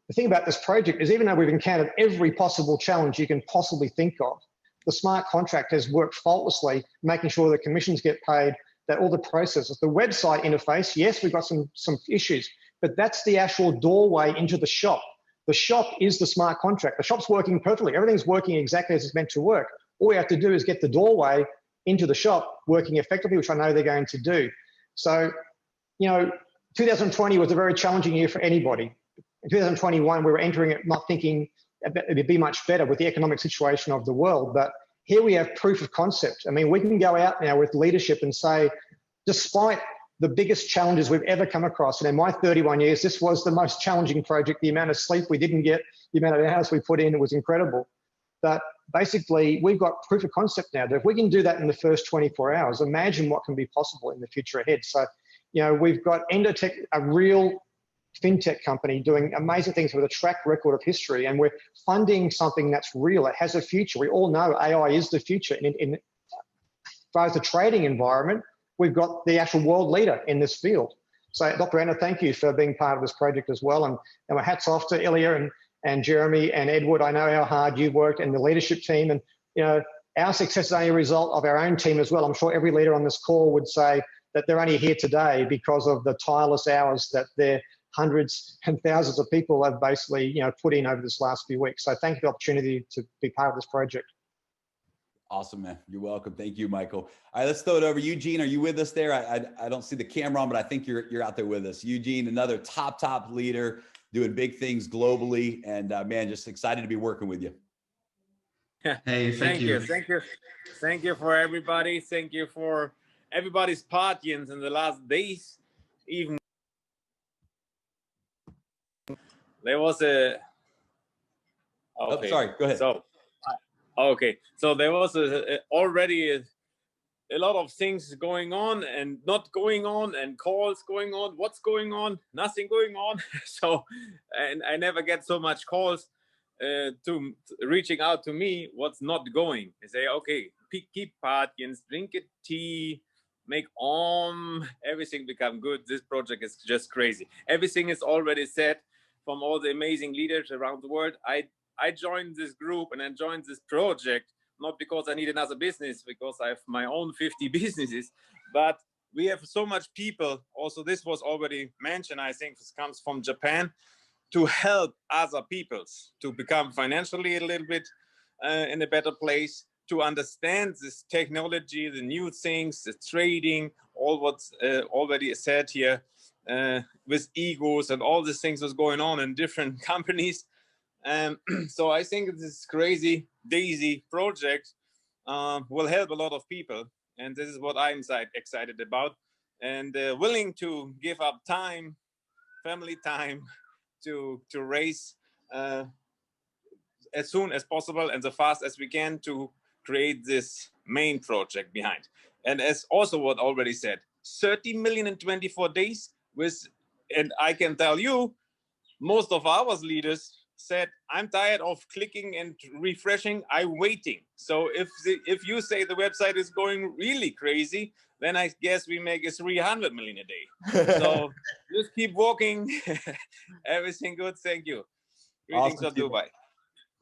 The thing about this project is, even though we've encountered every possible challenge you can possibly think of, the smart contract has worked faultlessly, making sure the commissions get paid, that all the processes, the website interface, yes, we've got some issues, but that's the actual doorway into the shop. The shop is the smart contract. The shop's working perfectly. Everything's working exactly as it's meant to work. All we have to do is get the doorway into the shop working effectively, which I know they're going to do. So, 2020 was a very challenging year for anybody. In 2021, we were entering it not thinking it would be much better with the economic situation of the world. But here we have proof of concept. I mean, we can go out now with leadership and say, despite the biggest challenges we've ever come across. And in my 31 years, this was the most challenging project. The amount of sleep we didn't get, the amount of hours we put in, it was incredible. But basically, we've got proof of concept now that if we can do that in the first 24 hours, imagine what can be possible in the future ahead. So, you know, we've got Endotech, a real fintech company doing amazing things with a track record of history, and we're funding something that's real. It has a future. We all know AI is the future. In as far as the trading environment, we've got the actual world leader in this field. So, Dr. Anna, thank you for being part of this project as well. And my hats off to Ilya and Jeremy and Edward. I know how hard you've worked and the leadership team. And, you know, our success is only a result of our own team as well. I'm sure every leader on this call would say that they're only here today because of the tireless hours that their hundreds and thousands of people have basically, you know, put in over this last few weeks. So thank you for the opportunity to be part of this project. Awesome, man. You're welcome. Thank you, Michael. All right, let's throw it over. Eugene, are you with us there? I don't see the camera on, but I think you're out there with us. Eugene, another top leader, doing big things globally, and man, just excited to be working with you. Hey, thank you. Thank you for everybody. Thank you for everybody's partying in the last days. Even there was a. Okay. Oh, sorry. Go ahead. So, okay. So there was already a lot of things going on and not going on, and calls going on. What's going on? Nothing going on. So, and I never get so much calls to reaching out to me. What's not going? I say, okay, keep partying, drink a tea, make everything become good. This project is just crazy. Everything is already set from all the amazing leaders around the world. I joined this group and I joined this project not because I need another business, because I have my own 50 businesses, but we have so much people. Also, this was already mentioned, I think this comes from Japan, to help other peoples to become financially a little bit in a better place, to understand this technology, the new things, the trading, all what's already said here with egos and all these things was going on in different companies. So I think this crazy DAISY project will help a lot of people. And this is what I'm excited about, and willing to give up time, family time, to raise as soon as possible and as fast as we can to create this main project behind. And as also what already said, 30 million in 24 days and I can tell you, most of our leaders said, I'm tired of clicking and refreshing, I'm waiting. So if you say the website is going really crazy, then I guess we make a 300 million a day. So just keep walking. Everything good. Thank you. Greetings from Dubai.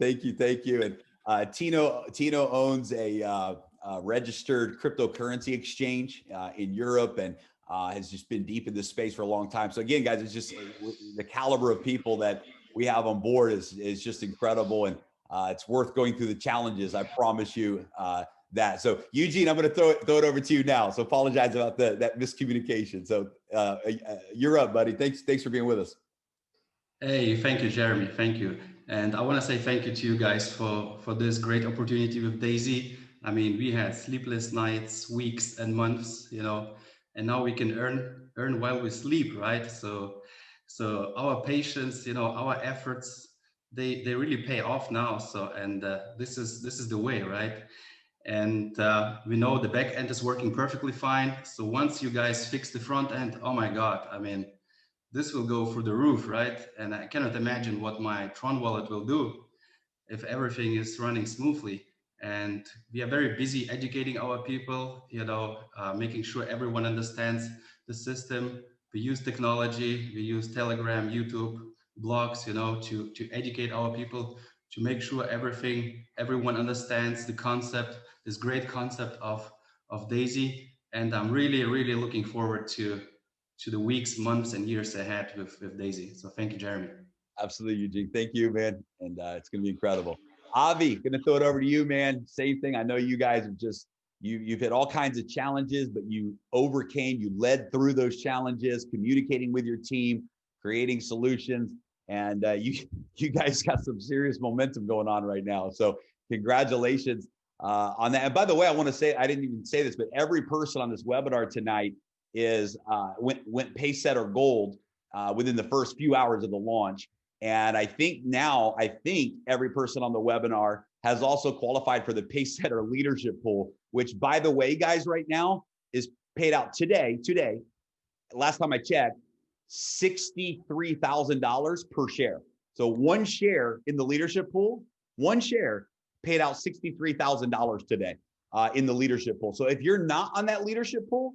Thank you. And Tino owns a registered cryptocurrency exchange in Europe, and has just been deep in this space for a long time. So again, guys, it's just the caliber of people that we have on board is just incredible, and it's worth going through the challenges. I promise you that. So Eugene, I'm going to throw it over to you now. So apologize about that miscommunication. So you're up, buddy. Thanks for being with us. Hey, thank you, Jeremy. Thank you. And I want to say thank you to you guys for this great opportunity with DAISY. I mean, we had sleepless nights, weeks and months, you know, and now we can earn while we sleep, right? So our patience, you know, our efforts, they really pay off now. So, and this is the way, right? And we know the back end is working perfectly fine. So once you guys fix the front end, oh my God, I mean, this will go through the roof, right? And I cannot imagine what my Tron wallet will do if everything is running smoothly. And we are very busy educating our people, you know, making sure everyone understands the system. We use technology, we use Telegram, YouTube, blogs, you know, to educate our people, to make sure everyone understands the concept, this great concept of DAISY. And I'm really, really looking forward to the weeks, months, and years ahead with DAISY. So thank you, Jeremy. Absolutely, Eugene. Thank you, man. And it's going to be incredible. Avi, going to throw it over to you, man. Same thing. I know you guys have just, you've had all kinds of challenges, but you overcame, you led through those challenges, communicating with your team, creating solutions. And you guys got some serious momentum going on right now. So congratulations on that. And by the way, I want to say, I didn't even say this, but every person on this webinar tonight is went Pacesetter Gold within the first few hours of the launch. And I think every person on the webinar has also qualified for the Pacesetter Leadership Pool, which, by the way, guys, right now is paid out today. Last time I checked, $63,000 per share. So one share in the leadership pool, one share paid out $63,000 today in the leadership pool. So if you're not on that leadership pool,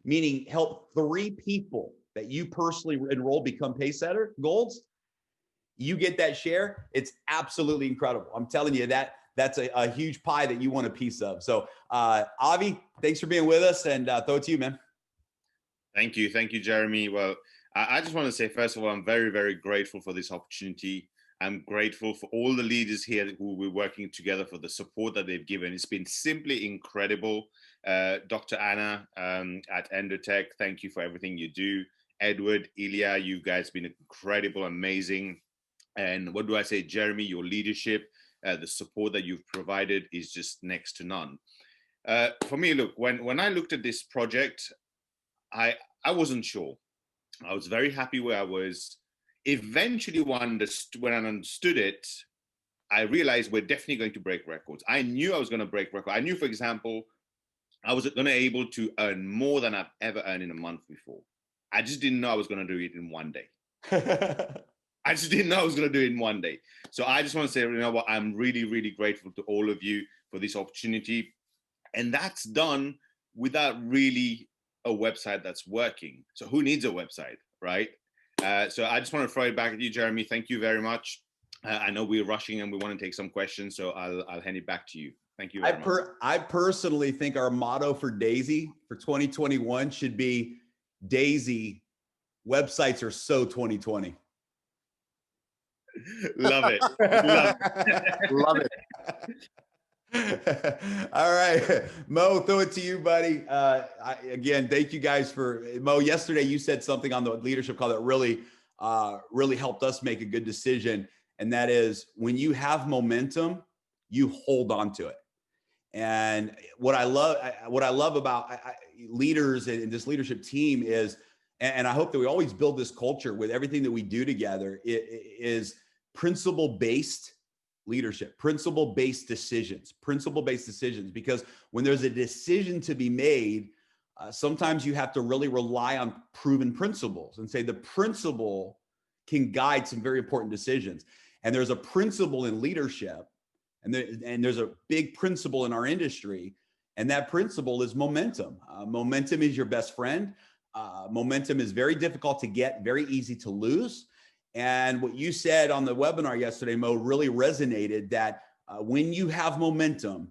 meaning help 3 people that you personally enroll become Pacesetter Golds, you get that share. It's absolutely incredible. I'm telling you that's a huge pie that you want a piece of. So Avi, thanks for being with us, and throw it to you, man. Thank you, Jeremy. Well, I just want to say, first of all, I'm very, very grateful for this opportunity. I'm grateful for all the leaders here who we're working together, for the support that they've given. It's been simply incredible. Dr. Anna at Endotech, thank you for everything you do. Edward, Ilya, you guys have been incredible, amazing. And what do I say, Jeremy, your leadership, the support that you've provided is just next to none. For me, look, when I looked at this project, I wasn't sure. I was very happy where I was. Eventually, when I understood it, I realized we're definitely going to break records. I knew I was going to break records. I knew, for example, I was going to be able to earn more than I've ever earned in a month before. I just didn't know I was going to do it in one day. I just didn't know I was going to do it in one day. So I just want to say, you know what, I'm really, really grateful to all of you for this opportunity. And that's done without really a website that's working. So who needs a website, right? So I just want to throw it back at you, Jeremy. Thank you very much. I know we're rushing and we want to take some questions, so I'll hand it back to you. Thank you very much. I personally think our motto for D.AI.S.Y for 2021 should be D.AI.S.Y websites are so 2020. Love it. Love it. Love it. All right, Mo, throw it to you, buddy. Again, thank you guys for Mo. Yesterday, you said something on the leadership call that really helped us make a good decision, and that is when you have momentum, you hold on to it. And what I love about leaders and this leadership team is, and I hope that we always build this culture with everything that we do together, is principle-based leadership, principle-based decisions, because when there's a decision to be made, sometimes you have to really rely on proven principles and say the principle can guide some very important decisions. And there's a principle in leadership, and there's a big principle in our industry, and that principle is momentum. Momentum is your best friend. Momentum is very difficult to get, very easy to lose. And what you said on the webinar yesterday, Mo, really resonated, that when you have momentum,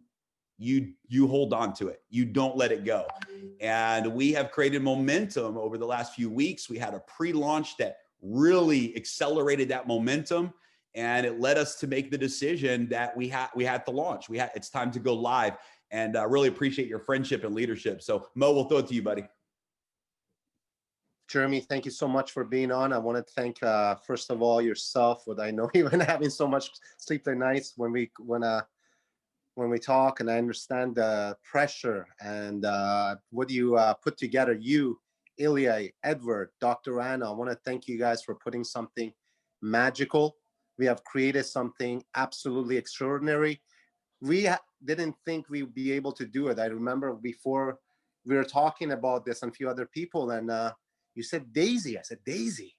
you hold on to it. You don't let it go. And we have created momentum over the last few weeks. We had a pre-launch that really accelerated that momentum, and it led us to make the decision that we had to launch. It's time to go live, and I really appreciate your friendship and leadership. So Mo, we'll throw it to you, buddy. Jeremy, thank you so much for being on. I want to thank, first of all, yourself. What I know you've been having so much sleepless nights when we talk, and I understand the pressure and what you put together. You, Ilya, Edward, Dr. Anna, I want to thank you guys for putting something magical. We have created something absolutely extraordinary. We didn't think we'd be able to do it. I remember before we were talking about this and a few other people, and you said D.AI.S.Y. I said, D.AI.S.Y.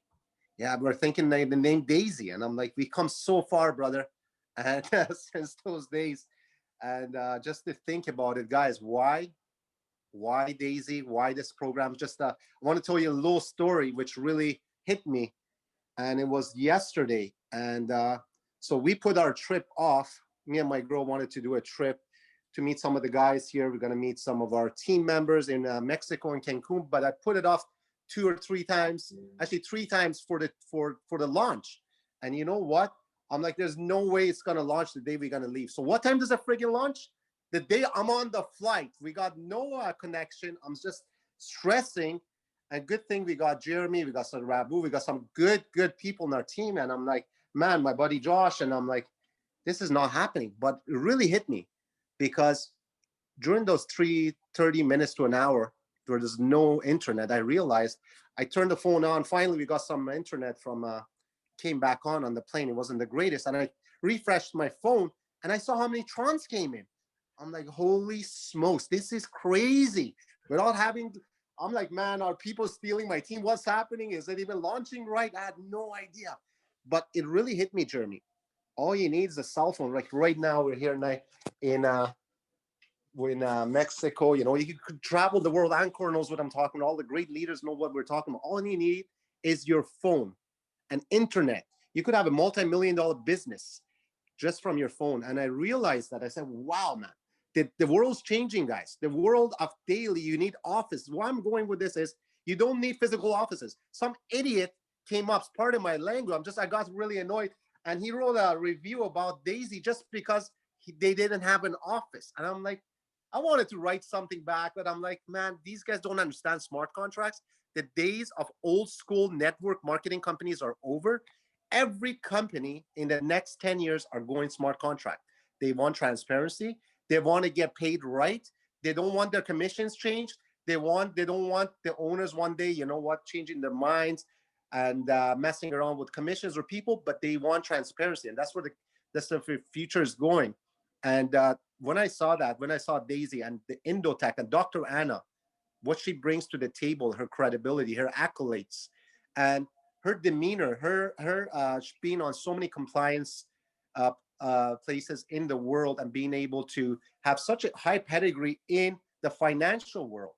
Yeah, we're thinking the name D.AI.S.Y. And I'm like, we come so far, brother. And since those days, and just to think about it, guys, why D.AI.S.Y? Why this program? Just I want to tell you a little story which really hit me. And it was yesterday. And so we put our trip off. Me and my girl wanted to do a trip to meet some of the guys here. We're going to meet some of our team members in Mexico and Cancun, but I put it off 2 or 3 times, actually 3 times for the launch. And you know what? I'm like, there's no way it's going to launch the day we're going to leave. So what time does it friggin' launch? The day I'm on the flight. We got no connection. I'm just stressing. And good thing we got Jeremy, we got some Rabu, we got some good people in our team. And I'm like, man, my buddy Josh, and I'm like, this is not happening. But it really hit me, because during those 30 minutes to an hour, there was no internet. I realized, I turned the phone on. Finally, we got some internet from, came back on the plane. It wasn't the greatest. And I refreshed my phone and I saw how many trons came in. I'm like, holy smokes, this is crazy. Without having, I'm like, man, are people stealing my team? What's happening? Is it even launching right? I had no idea. But it really hit me, Jeremy. All you need is a cell phone. Like right now, we're here in Mexico. You know, you could travel the world. Anchor knows what I'm talking about. All the great leaders know what we're talking about. All you need is your phone and internet. You could have a multi-million-dollar business just from your phone. And I realized that. I said, wow, man, the world's changing, guys. The world of daily, you need office. Where I'm going with this is you don't need physical offices. Some idiot came up, pardon my language, I got really annoyed. And he wrote a review about D.AI.S.Y just because they didn't have an office. And I'm like, I wanted to write something back, but I'm like, man, these guys don't understand smart contracts. The days of old school network marketing companies are over. Every company in the next 10 years are going smart contract. They want transparency. They want to get paid right. They don't want their commissions changed. They don't want the owners one day, you know what, changing their minds and messing around with commissions or people, but they want transparency. And that's where the future is going. And when I saw that, when I saw D.AI.S.Y and the Endotech and Dr. Anna, what she brings to the table, her credibility, her accolades, and her demeanor, her being on so many compliance places in the world and being able to have such a high pedigree in the financial world.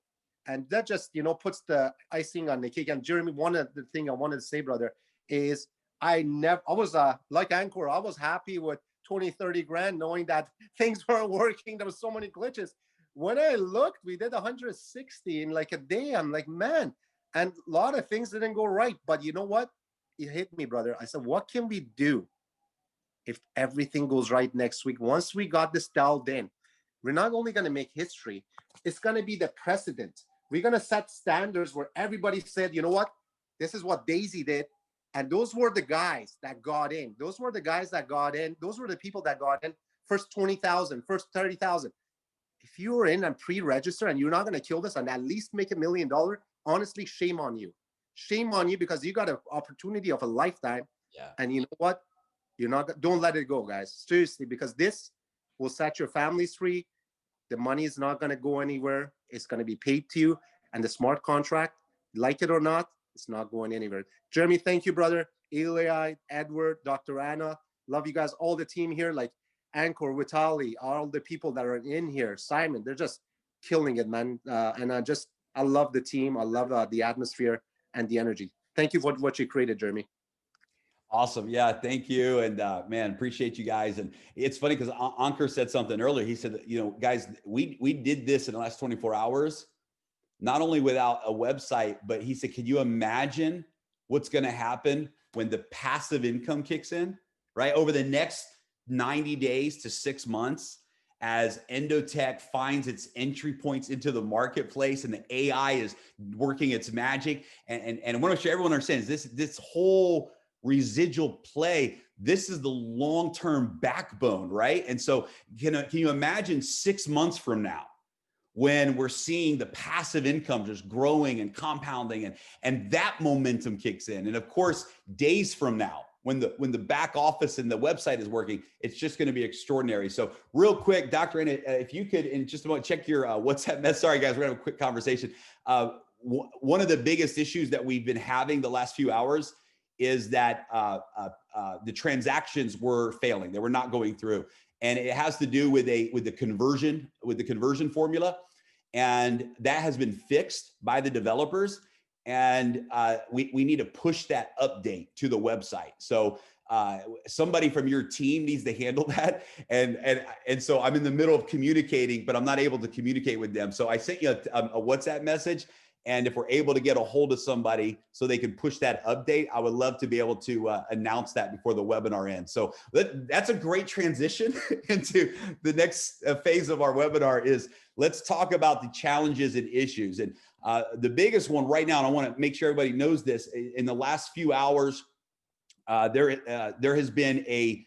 And that just, you know, puts the icing on the cake. And Jeremy, one of the things I wanted to say, brother, is I was like Anchor, I was happy with 20, 30 grand, knowing that things weren't working. There was so many glitches. When I looked, we did 160 in like a day. I'm like, man, and a lot of things didn't go right. But you know what? It hit me, brother. I said, what can we do if everything goes right next week? Once we got this dialed in, we're not only going to make history, it's going to be the precedent. We're going to set standards where everybody said, you know what? This is what D.AI.S.Y did. And those were the guys that got in. Those were the guys that got in. Those were the people that got in. First 20,000, first 30,000. If you were in and pre-register and you're not going to kill this and at least make $1 million, honestly, shame on you. Shame on you, because you got an opportunity of a lifetime. Yeah. And you know what? Don't let it go, guys. Seriously, because this will set your families free. The money is not going to go anywhere. It's going to be paid to you. And the smart contract, like it or not, it's not going anywhere. Jeremy, thank you, brother. Eli, Edward, Dr. Anna, love you guys. All the team here, like Anchor, Vitali, all the people that are in here, Simon, they're just killing it, man. And I love the team. I love the atmosphere and the energy. Thank you for what you created, Jeremy. Awesome. Yeah, thank you. And man, appreciate you guys. And it's funny because Ankur said something earlier. He said, you know, guys, we did this in the last 24 hours, not only without a website, but he said, can you imagine what's going to happen when the passive income kicks in, right? Over the next 90 days to 6 months, as Endotech finds its entry points into the marketplace and the AI is working its magic. And I want to make sure everyone understands this whole residual play, this is the long-term backbone, right? And so can you imagine 6 months from now when we're seeing the passive income just growing and compounding and that momentum kicks in? And of course, days from now, when the back office and the website is working, it's just going to be extraordinary. So real quick, Dr. Anna, if you could in just a moment check your WhatsApp message. Sorry guys, we're gonna have a quick conversation. One of the biggest issues that we've been having the last few hours is that the transactions were failing. They were not going through. And it has to do with the conversion formula. And that has been fixed by the developers. And we need to push that update to the website. So somebody from your team needs to handle that. And so I'm in the middle of communicating, but I'm not able to communicate with them. So I sent you a WhatsApp message. And if we're able to get a hold of somebody so they can push that update, I would love to be able to announce that before the webinar ends. So that's a great transition into the next phase of our webinar is let's talk about the challenges and issues. And the biggest one right now, and I want to make sure everybody knows this, in the last few hours, there has been a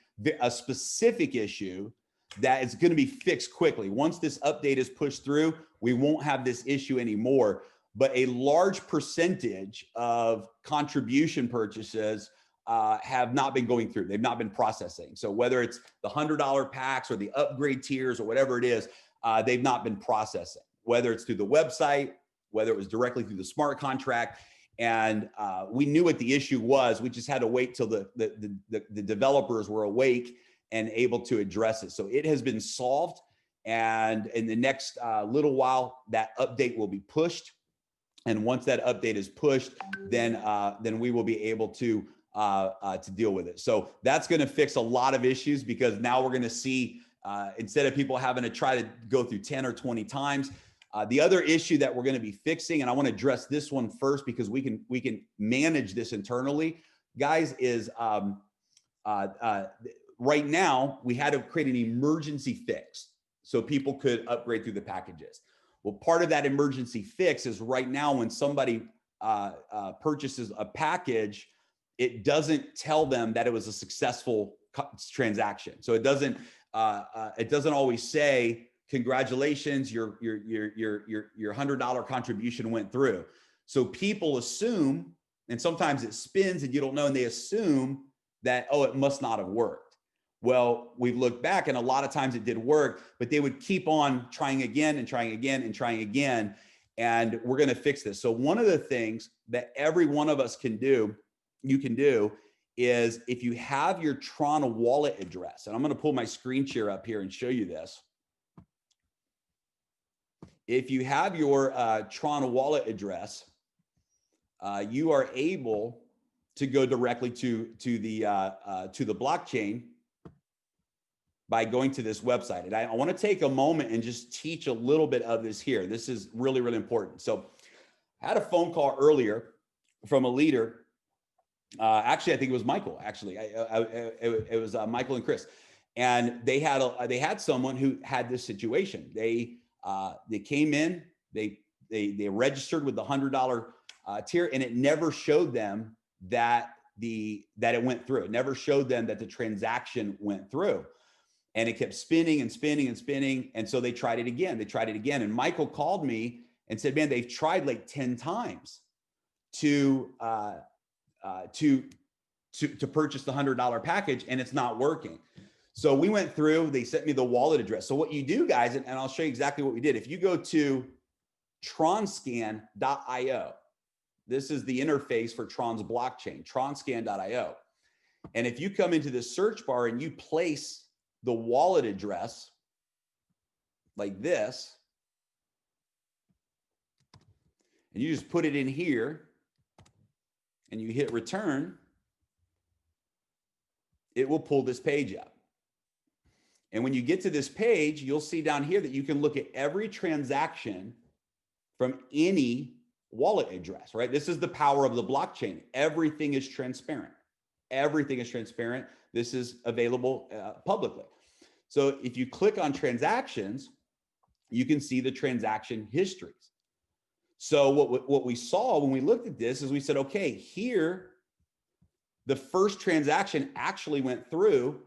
specific issue that is going to be fixed quickly. Once this update is pushed through, we won't have this issue anymore. but a large percentage of contribution purchases have not been going through. They've not been processing. So whether it's the $100 packs or the upgrade tiers or whatever it is, they've not been processing, whether it's through the website, whether it was directly through the smart contract. And we knew what the issue was. We just had to wait till the developers were awake and able to address it. So it has been solved. And in the next little while, that update will be pushed. And once that update is pushed, then we will be able to deal with it. So that's going to fix a lot of issues, because now we're going to see, instead of people having to try to go through 10 or 20 times, the other issue that we're going to be fixing, and I want to address this one first because we can manage this internally, guys, is right now we had to create an emergency fix so people could upgrade through the packages. Well, part of that emergency fix is right now when somebody purchases a package, it doesn't tell them that it was a successful transaction. So it doesn't always say, congratulations, your $100 contribution went through. So people assume, and sometimes it spins and you don't know, and they assume that, oh, it must not have worked. Well, we've looked back and a lot of times it did work, but they would keep on trying again and trying again and trying again. And we're going to fix this. So one of the things that every one of us can do, you can do, is if you have your Tron wallet address, and I'm going to pull my screen share up here and show you this. If you have your Tron wallet address, you are able to go directly to the blockchain by going to this website. And I want to take a moment and just teach a little bit of this here. This is really, really important. So I had a phone call earlier from a leader. Actually, I think it was Michael. Actually, it was Michael and Chris, and they had someone who had this situation. They came in, they registered with the $100 tier, and it never showed them that it went through. It never showed them that the transaction went through, and it kept spinning and spinning and spinning. And so they tried it again. And Michael called me and said, "Man, they've tried like 10 times to purchase the $100 package, and it's not working." So we went through, they sent me the wallet address. So what you do, guys, and I'll show you exactly what we did. If you go to tronscan.io, this is the interface for Tron's blockchain, tronscan.io. And if you come into the search bar and you place the wallet address like this, and you just put it in here and you hit return, it will pull this page up. And when you get to this page, you'll see down here that you can look at every transaction from any wallet address, right? This is the power of the blockchain. Everything is transparent. Everything is transparent. This is available publicly. So if you click on transactions, you can see the transaction histories. So what we saw when we looked at this is we said, okay, here, the first transaction actually went through,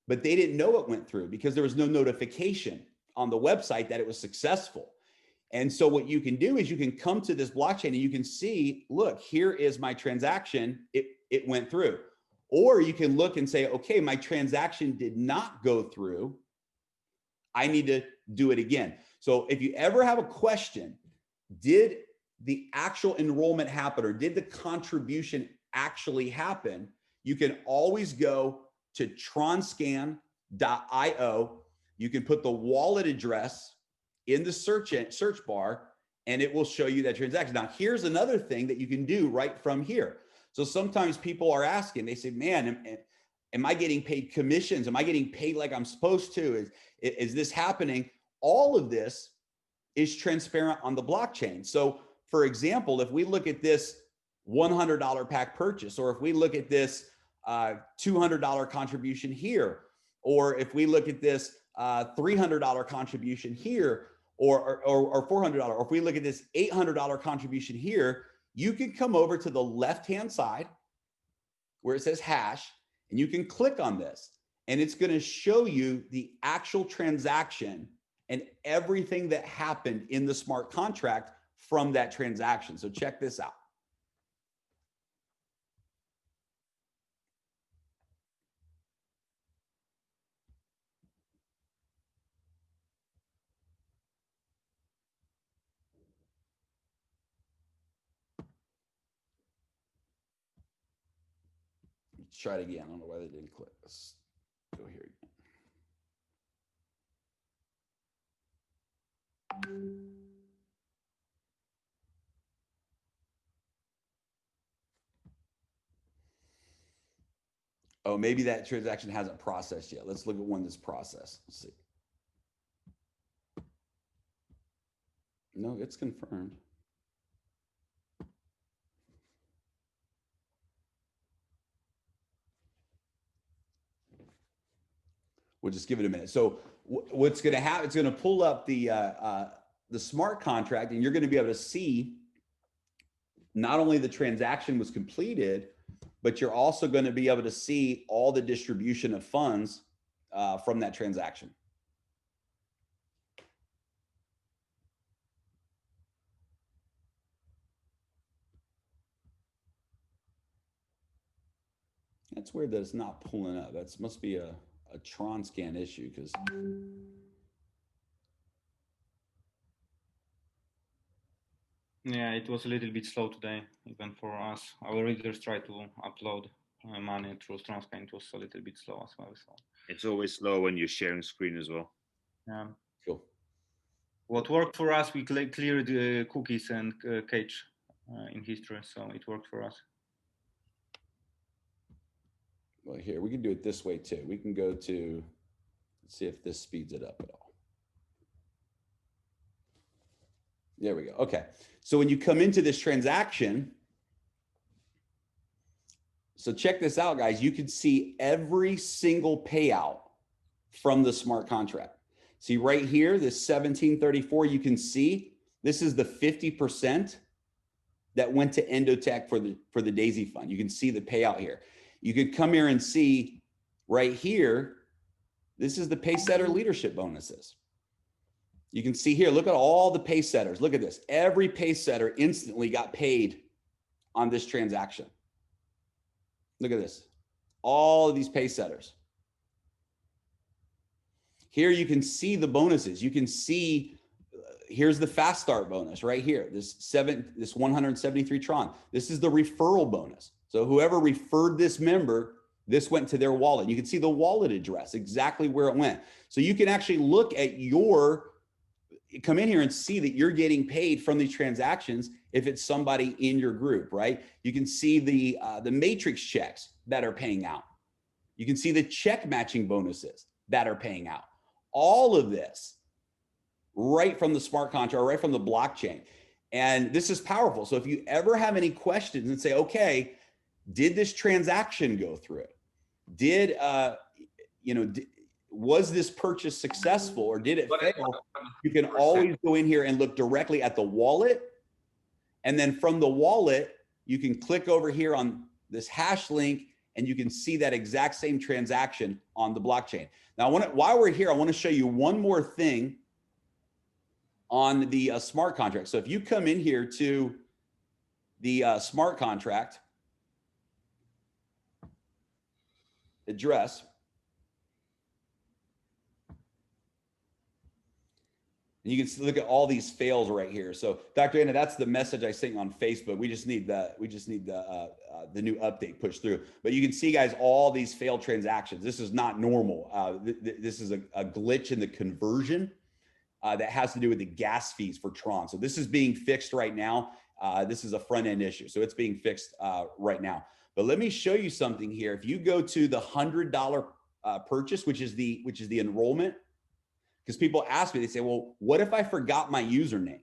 but they didn't know it went through because there was no notification on the website that it was successful. And so what you can do is you can come to this blockchain and you can see, look, here is my transaction. It went through. Or you can look and say, okay, my transaction did not go through. I need to do it again. So if you ever have a question, did the actual enrollment happen or did the contribution actually happen? You can always go to tronscan.io. You can put the wallet address in the search bar and it will show you that transaction. Now, here's another thing that you can do right from here. So sometimes people are asking, they say, man, am I getting paid commissions? Am I getting paid like I'm supposed to? Is this happening? All of this is transparent on the blockchain. So for example, if we look at this $100 pack purchase, or if we look at this $200 contribution here, or if we look at this $300 contribution here, or $400, or if we look at this $800 contribution here, you can come over to the left-hand side where it says hash, and you can click on this, and it's going to show you the actual transaction and everything that happened in the smart contract from that transaction. So check this out. Let's try it again. I don't know why they didn't click. Let's go here again. Oh, maybe that transaction hasn't processed yet. Let's look at one that's processed. Let's see. No, it's confirmed. We'll just give it a minute. So what's going to happen? It's going to pull up the smart contract, and you're going to be able to see not only the transaction was completed, but you're also going to be able to see all the distribution of funds from that transaction. That's weird that it's not pulling up. That must be a Tron scan issue, because yeah, it was a little bit slow today, even for us. Our readers try to upload money through Tron scan. It was a little bit slow as well. So it's always slow when you're sharing screen as well. Yeah. Cool. What worked for us, we cleared the cookies and cache in history, so it worked for us. Well, here, we can do it this way too. We can go to, let's see if this speeds it up at all. There we go. Okay. So when you come into this transaction, so check this out, guys. You can see every single payout from the smart contract. See right here, this 1734, you can see this is the 50% that went to Endotech for the DAISY fund. You can see the payout here. You could come here and see right here, this is the pay setter leadership bonuses. You can see here, look at all the pay setters. Look at this. Every pay setter instantly got paid on this transaction. Look at this. All of these pay setters. Here you can see the bonuses. You can see, here's the fast start bonus right here. This 173 Tron. This is the referral bonus. So whoever referred this member, this went to their wallet. You can see the wallet address, exactly where it went. So you can actually look at come in here and see that you're getting paid from these transactions if it's somebody in your group, right? You can see the matrix checks that are paying out. You can see the check matching bonuses that are paying out. All of this right from the smart contract, right from the blockchain. And this is powerful. So if you ever have any questions and say, okay, did this transaction go through? Was this purchase successful or did it fail? You can always go in here and look directly at the wallet. And then from the wallet, you can click over here on this hash link and you can see that exact same transaction on the blockchain. Now, while we're here, I want to show you one more thing on the smart contract. So if you come in here to the smart contract address, and you can look at all these fails right here. So Dr. Anna, that's the message I sent on Facebook. We just need the new update pushed through. But you can see, guys, all these failed transactions. This is not normal. This is a glitch in the conversion that has to do with the gas fees for Tron. So this is being fixed right now. This is a front end issue. So it's being fixed right now. But let me show you something here. If you go to the $100 purchase, which is the enrollment, because people ask me, they say, well, what if I forgot my username?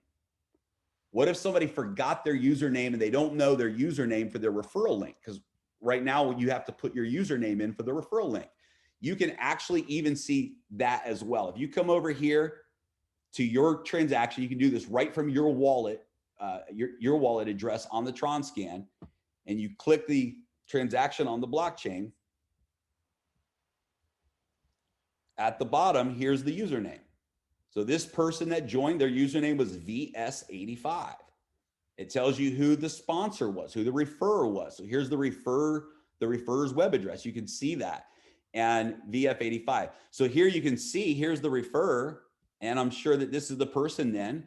What if somebody forgot their username and they don't know their username for their referral link? Because right now you have to put your username in for the referral link. You can actually even see that as well. If you come over here to your transaction, you can do this right from your wallet, your wallet address on the Tron scan, and you click the transaction on the blockchain. At the bottom, here's the username. So this person that joined, their username was VS85. It tells you who the sponsor was, who the referrer was. So here's the referrer's web address. You can see that, and VF85. So here you can see, here's the referrer, and I'm sure that this is the person then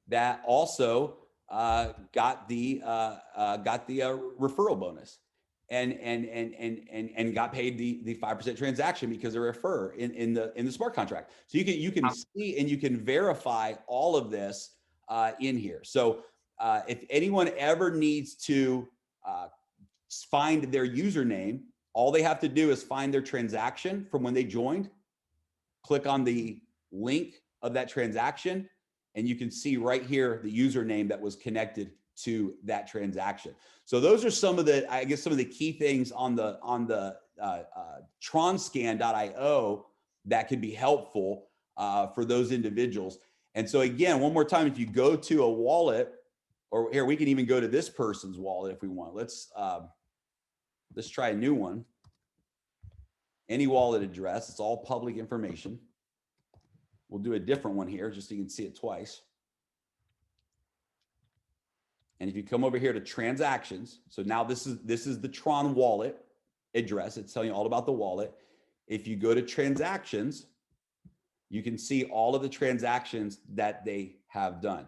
that also got the referral bonus and got paid the 5% transaction because they're a referrer in the smart contract. So you can see and you can verify all of this in here. So if anyone ever needs to find their username, all they have to do is find their transaction from when they joined, click on the link of that transaction, and you can see right here the username that was connected to that transaction. So those are some of the, I guess, some of the key things on the tronscan.io that could be helpful for those individuals. And so again, one more time, if you go to a wallet, or here, we can even go to this person's wallet if we want. Let's try a new one. Any wallet address, it's all public information. We'll do a different one here just so you can see it twice. And if you come over here to transactions, so now this is the Tron wallet address. It's telling you all about the wallet. If you go to transactions, you can see all of the transactions that they have done.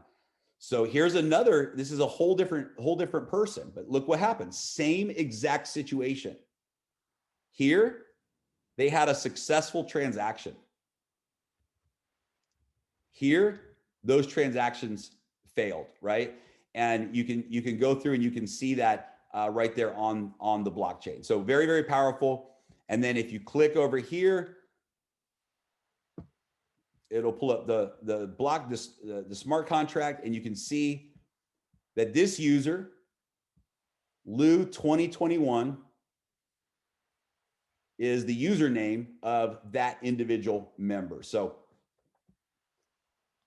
So here's another, this is a whole different person, but look what happens. Same exact situation. Here, they had a successful transaction. Here, those transactions failed, right? And you can go through and you can see that right there on the blockchain. So very, very powerful. And then if you click over here, it'll pull up the smart contract, and you can see that this user, Lou 2021, is the username of that individual member. So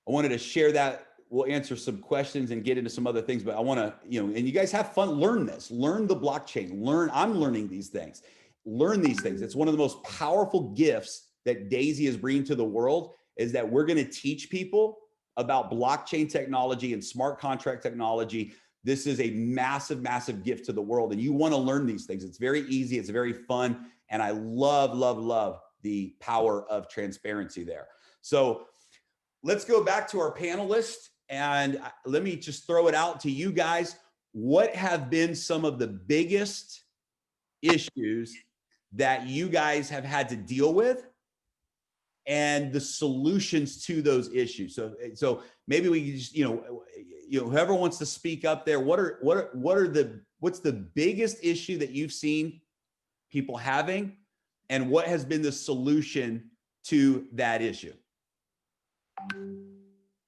I wanted to share that. We'll answer some questions and get into some other things, but I want to, and you guys have fun, learn this, learn the blockchain, I'm learning these things, learn these things. It's one of the most powerful gifts that D.AI.S.Y is bringing to the world, is that we're going to teach people about blockchain technology and smart contract technology. This is a massive, massive gift to the world, and you want to learn these things. It's very easy. It's very fun. And I love, love, love the power of transparency there. So let's go back to our panelists, and let me just throw it out to you guys. What have been some of the biggest issues that you guys have had to deal with, and the solutions to those issues? So maybe we can just, whoever wants to speak up there, what's the biggest issue that you've seen people having, and what has been the solution to that issue?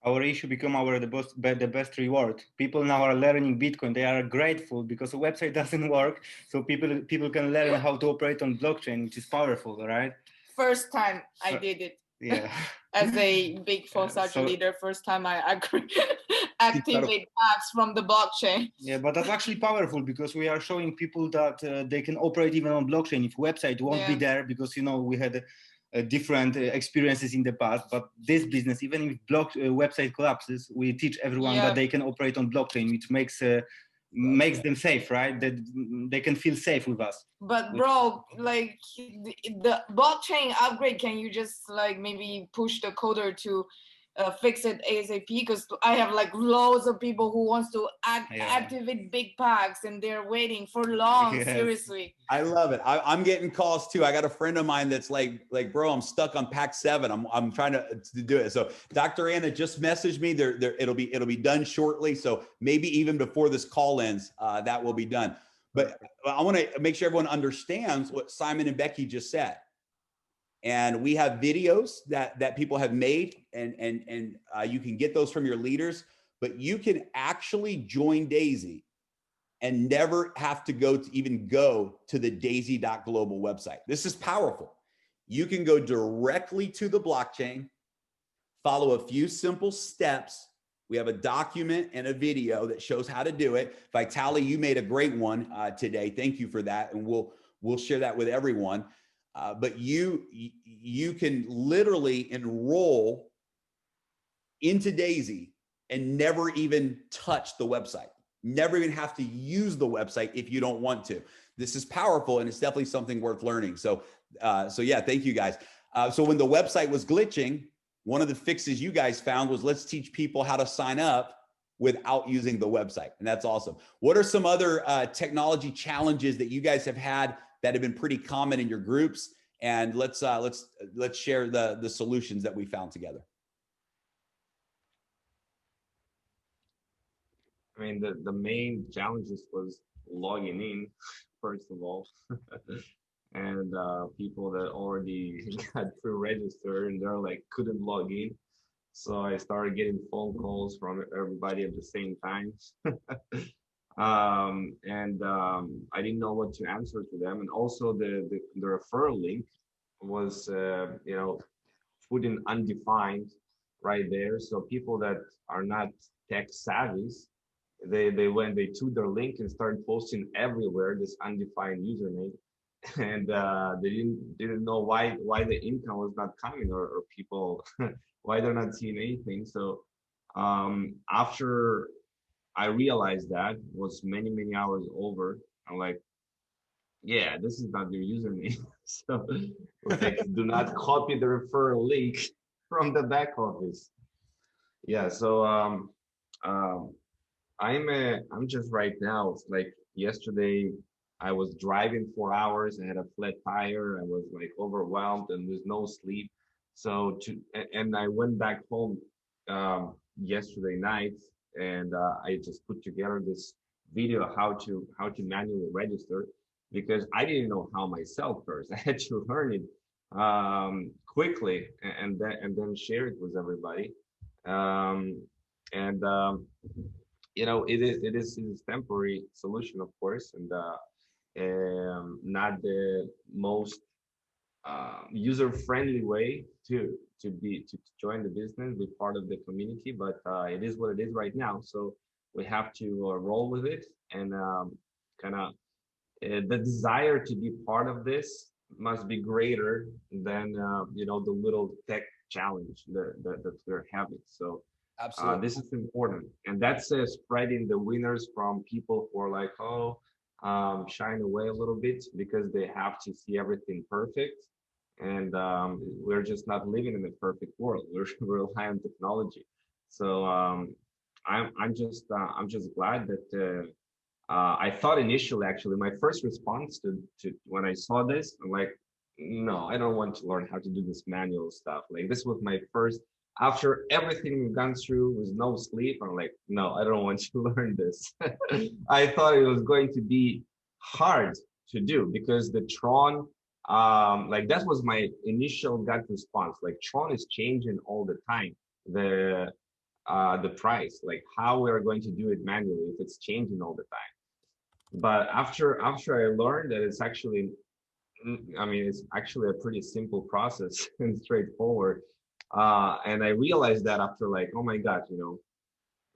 Our issue become the best reward. People now are learning Bitcoin. They are grateful because the website doesn't work. So people can learn how to operate on blockchain, which is powerful, right? First time I did it. Yeah. As a big such a leader, first time I activate apps from the blockchain. Yeah, but that's actually powerful, because we are showing people that they can operate even on blockchain. If website won't be there, because we had different experiences in the past, but this business, even if website collapses, we teach everyone that they can operate on blockchain, which makes them safe, right? That they can feel safe with us. But bro, like the blockchain upgrade, can you just like maybe push the coder to fix it ASAP? Because I have like loads of people who wants to activate big packs, and they're waiting for long. Yes. Seriously. I love it. I'm getting calls too. I got a friend of mine that's like, bro, I'm stuck on pack 7. I'm trying to do it. So Dr. Anna just messaged me. It'll be done shortly. So maybe even before this call ends, that will be done. But I want to make sure everyone understands what Simon and Becky just said. And we have videos that people have made, and you can get those from your leaders, but you can actually join D.AI.S.Y and never have to go to the DAISY.global website. This is powerful. You can go directly to the blockchain, follow a few simple steps. We have a document and a video that shows how to do it. Vitaly, you made a great one today. Thank you for that. And we'll share that with everyone. But you can literally enroll into D.AI.S.Y and never even touch the website. Never even have to use the website if you don't want to. This is powerful, and it's definitely something worth learning. So, yeah, thank you guys. So when the website was glitching, one of the fixes you guys found was let's teach people how to sign up without using the website. And that's awesome. What are some other technology challenges that you guys have had that have been pretty common in your groups? And let's share the solutions that we found together. I mean, the main challenges was logging in, first of all. And people that already got pre-registered and they're like couldn't log in. So I started getting phone calls from everybody at the same time. I didn't know what to answer to them. And also the referral link was, you know, put in undefined right there. So people that are not tech savvy, they took their link and started posting everywhere this undefined username. And they didn't know why the income was not coming, or people why they're not seeing anything. So after I realized that was many hours over, I'm like, yeah, this is not your username. So like, do not copy the referral link from the back office. Yeah, so I'm just right now, like yesterday I was driving 4 hours. I had a flat tire. I was like overwhelmed and with no sleep. So and I went back home yesterday night, and I just put together this video how to manually register, because I didn't know how myself first. I had to learn it quickly and then share it with everybody. You know, it is a temporary solution, of course, and not the most user-friendly way to join the business, be part of the community, but it is what it is right now. So we have to roll with it, and kind of the desire to be part of this must be greater than you know, the little tech challenge that we're having. So this is important, and that's spreading the winners from people who are like, oh, shying away a little bit because they have to see everything perfect, and we're just not living in a perfect world. We're rely on technology. So I'm just glad that I thought initially, actually, my first response to when I saw this, I'm like, no, I don't want to learn how to do this manual stuff. Like, this was my first, after everything we've gone through with no sleep, I'm like, no, I don't want to learn this. I thought it was going to be hard to do, because the Tron, like, that was my initial gut response. Like, Tron is changing all the time. The price, like how we're going to do it manually, if it's changing all the time. But after I learned that it's actually, I mean, it's actually a pretty simple process and straightforward. And I realized that after, like, oh my God, you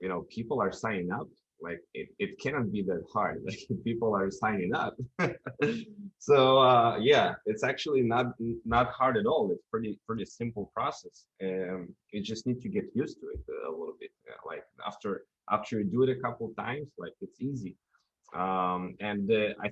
know, people are signing up. Like, it cannot be that hard. Like, people are signing up. So yeah, it's actually not hard at all. It's pretty simple process. You just need to get used to it a little bit. Like, after you do it a couple times, like, it's easy. I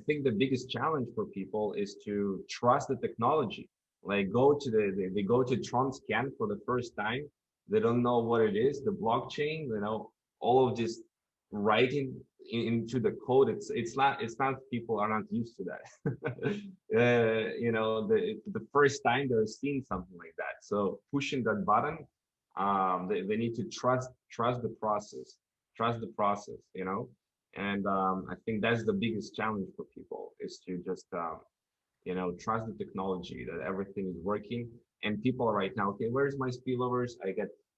think the biggest challenge for people is to trust the technology. Like, they go to Tron Scan for the first time. They don't know what it is, the blockchain, you know, all of this writing into the code. It's not people are not used to that. You know, the first time they're seeing something like that. So pushing that button, they need to trust the process, you know. And I think that's the biggest challenge for people, is to just you know, trust the technology, that everything is working. And people are right now, okay, where's my spillovers?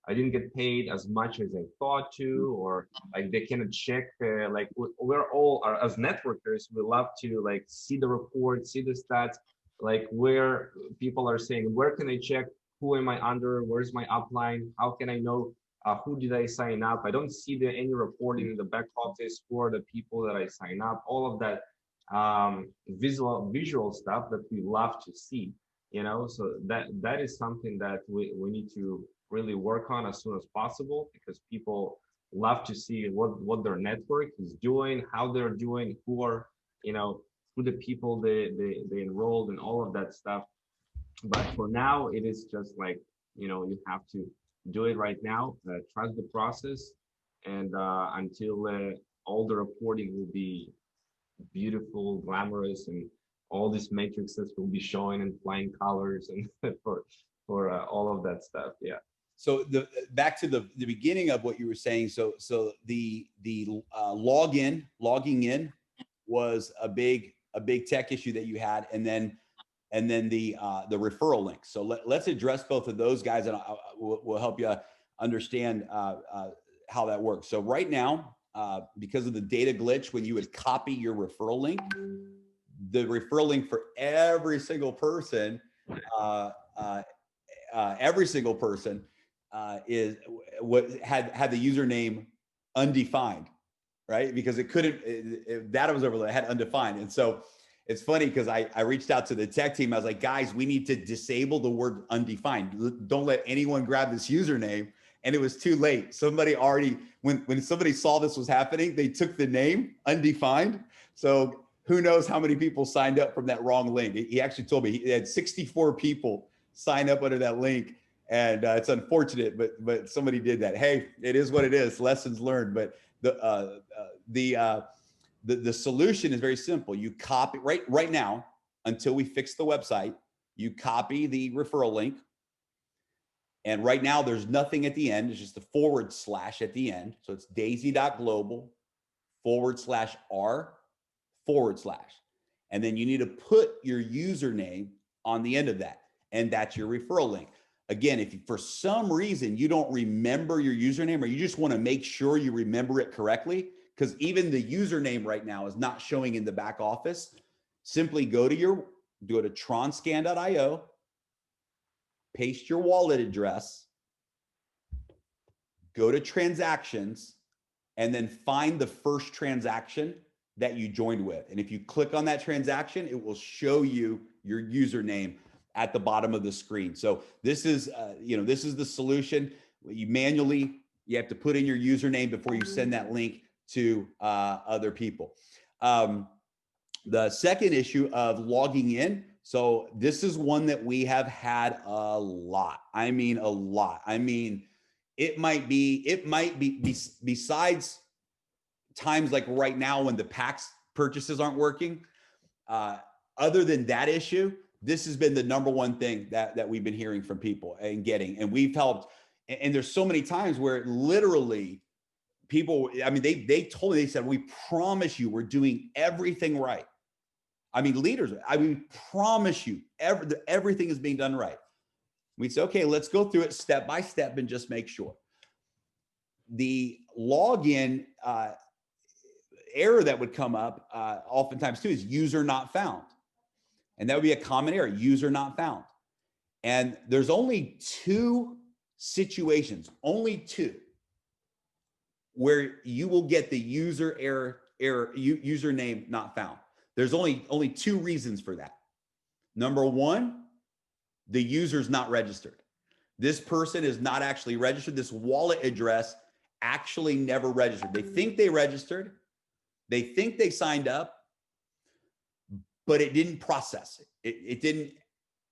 I didn't get paid as much as I thought to, or like they cannot check. Like, we're all as networkers, we love to like see the report, see the stats, like where people are saying, where can I check? Who am I under? Where's my upline? How can I know who did I sign up? I don't see any reporting in the back office for the people that I sign up. All of that visual stuff that we love to see, you know. So that is something that we need to really work on as soon as possible, because people love to see what their network is doing, how they're doing, who are, who the people they enrolled, and all of that stuff. But for now, it is just like, you have to do it right now, trust the process, and until all the reporting will be beautiful, glamorous, and all these matrices will be showing in flying colors, and for all of that stuff. Yeah. So back to the beginning of what you were saying. So the logging in was a big tech issue that you had, and then the referral link. So let's address both of those, guys, and we'll help you understand how that works. So right now, because of the data glitch, when you would copy your referral link, the referral link for every single person is what had the username undefined, right? Because it couldn't, data was overlaid, it had undefined. And so it's funny because I reached out to the tech team. I was like, guys, we need to disable the word undefined. Don't let anyone grab this username. And it was too late. Somebody already, when somebody saw this was happening, they took the name undefined. So who knows how many people signed up from that wrong link. He actually told me he had 64 people sign up under that link. And it's unfortunate, but somebody did that. Hey, it is what it is. Lessons learned. But the solution is very simple. You copy right now, until we fix the website, you copy the referral link. And right now there's nothing at the end. It's just a / at the end. So it's daisy.global /r /. And then you need to put your username on the end of that. And that's your referral link. Again, if for some reason you don't remember your username, or you just want to make sure you remember it correctly, because even the username right now is not showing in the back office, simply go to tronscan.io, paste your wallet address, go to transactions, and then find the first transaction that you joined with. And if you click on that transaction, it will show you your username at the bottom of the screen. So this is, this is the solution. You have to put in your username before you send that link to other people. The second issue of logging in. So this is one that we have had a lot. I mean, a lot. I mean, it might be besides times like right now when the PAX purchases aren't working, other than that issue, this has been the #1 thing that we've been hearing from people and getting, and we've helped. And there's so many times where literally people, I mean, they told me, they said, we promise you we're doing everything right. I mean, leaders, we promise you everything is being done right. We say, okay, let's go through it step by step and just make sure. The login error that would come up oftentimes too is user not found. And that would be a common error, user not found. And there's only 2 situations, only 2, where you will get the username not found. There's only 2 reasons for that. #1, the user's not registered. This person is not actually registered. This wallet address actually never registered. They think they registered. They think they signed up, but it didn't process it.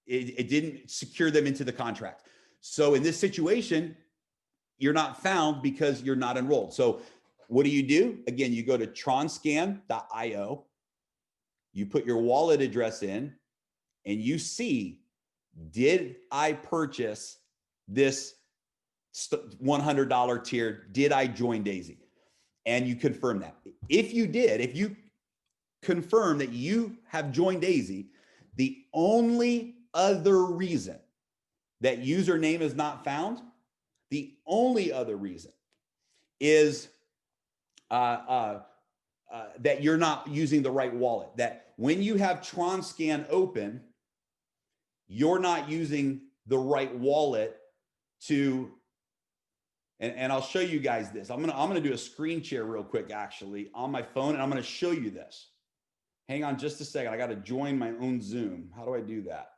It didn't secure them into the contract. So in this situation, you're not found because you're not enrolled. So what do? Again, you go to tronscan.io, you put your wallet address in, and you see, did I purchase this $100 tier? Did I join Daisy? And you confirm that. If you did, if you confirm that you have joined Daisy, the only other reason that username is not found, the only other reason is that you're not using the right wallet. That when you have TronScan open, you're not using the right wallet to, and I'll show you guys this. I'm gonna do a screen share real quick, actually, on my phone, and I'm gonna show you this. Hang on just a second. I got to join my own Zoom. How do I do that?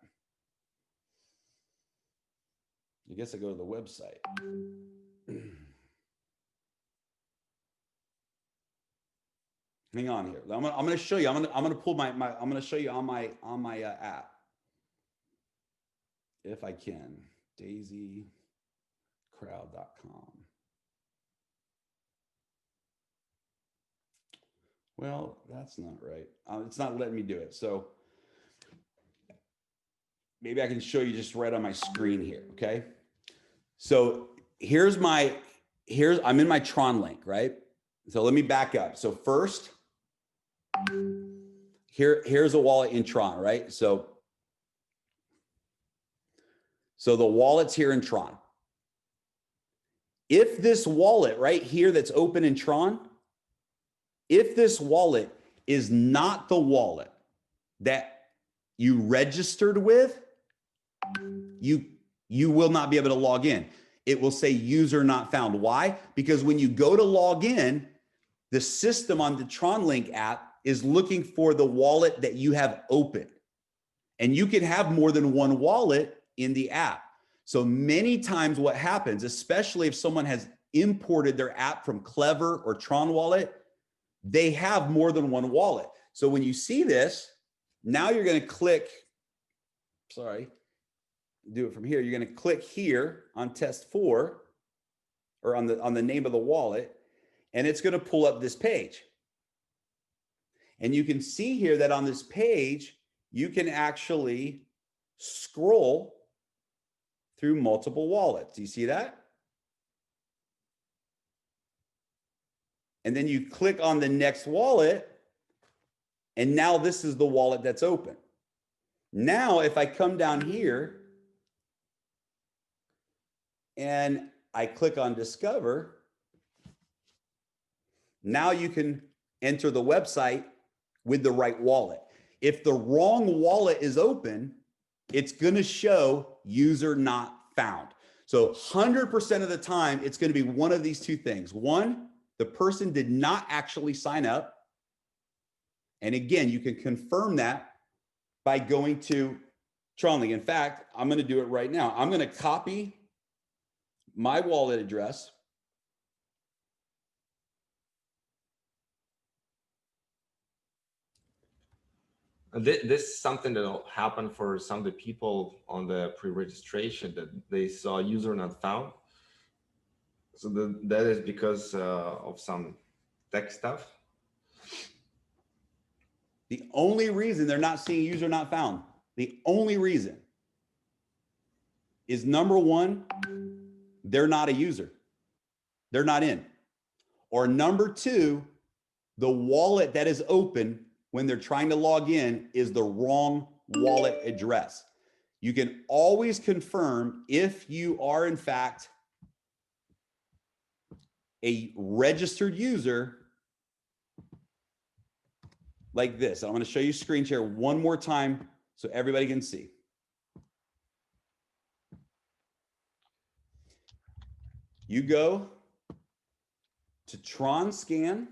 I guess I go to the website. Hang on here. I'm gonna show you. I'm gonna pull I'm gonna show you on my app. If I can, daisycrowd.com. Well, that's not right. It's not letting me do it. So maybe I can show you just right on my screen here. Okay. So I'm in my Tron link, right? So let me back up. So first, here's a wallet in Tron, right? So the wallet's here in Tron. If this wallet right here that's open in Tron, if this wallet is not the wallet that you registered with, you will not be able to log in. It will say user not found. Why? Because when you go to log in, the system on the TronLink app is looking for the wallet that you have open. And you can have more than one wallet in the app. So many times what happens, especially if someone has imported their app from Clever or Tron Wallet, they have more than one wallet. So when you see this, now you're going to click, do it from here. You're going to click here on test 4 or on the name of the wallet, and it's going to pull up this page. And you can see here that on this page, you can actually scroll through multiple wallets. Do you see that? And then you click on the next wallet, and now this is the wallet that's open. Now, if I come down here and I click on Discover, now you can enter the website with the right wallet. If the wrong wallet is open, it's going to show user not found. So 100% of the time, it's going to be one of these two things. One, the person did not actually sign up. And again, you can confirm that by going to TronLink. In fact, I'm going to do it right now. I'm going to copy my wallet address. This is something that will happen for some of the people on the pre-registration, that they saw user not found. So that is because of some tech stuff. The only reason they're not seeing user not found, the only reason is number one, they're not a user. They're not in. Or number two, the wallet that is open when they're trying to log in is the wrong wallet address. You can always confirm if you are in fact a registered user like this. I'm going to show you screen share one more time so everybody can see. You go to tronscan.io.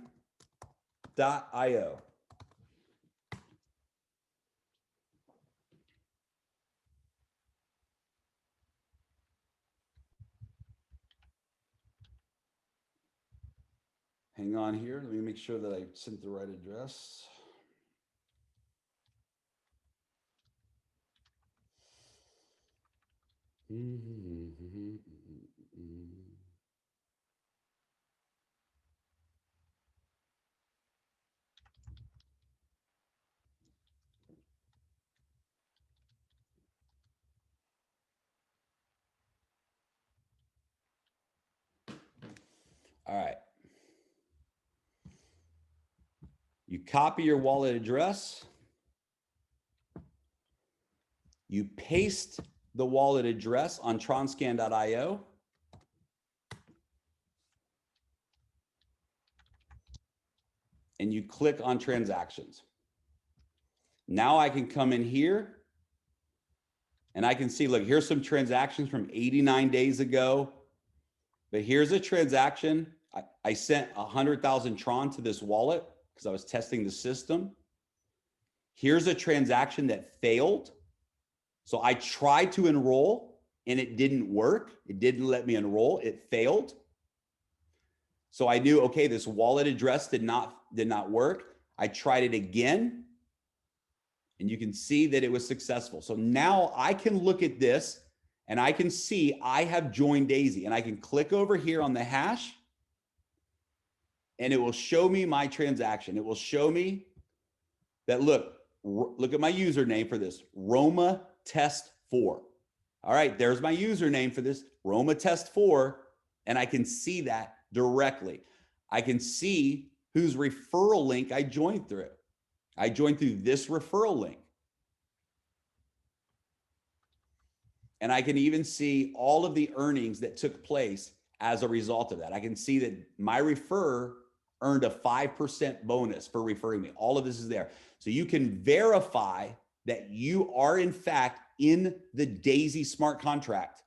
Hang on here. Let me make sure that I sent the right address. All right. You copy your wallet address. You paste the wallet address on tronscan.io. And you click on transactions. Now I can come in here and I can see, look, here's some transactions from 89 days ago. But here's a transaction. I sent 100,000 Tron to this wallet because I was testing the system. Here's a transaction that failed. So I tried to enroll and it didn't work. It didn't let me enroll. It failed. So I knew, okay, this wallet address did not work. I tried it again, and you can see that it was successful. So now I can look at this and I can see I have joined D.AI.S.Y, and I can click over here on the hash and it will show me my transaction. It will show me that, look at my username for this, Roma Test 4. All right, there's my username for this, Roma Test 4, and I can see that directly. I can see whose referral link I joined through. I joined through this referral link. And I can even see all of the earnings that took place as a result of that. I can see that my referrer earned a 5% bonus for referring me. All of this is there. So you can verify that you are in fact in the D.AI.S.Y smart contract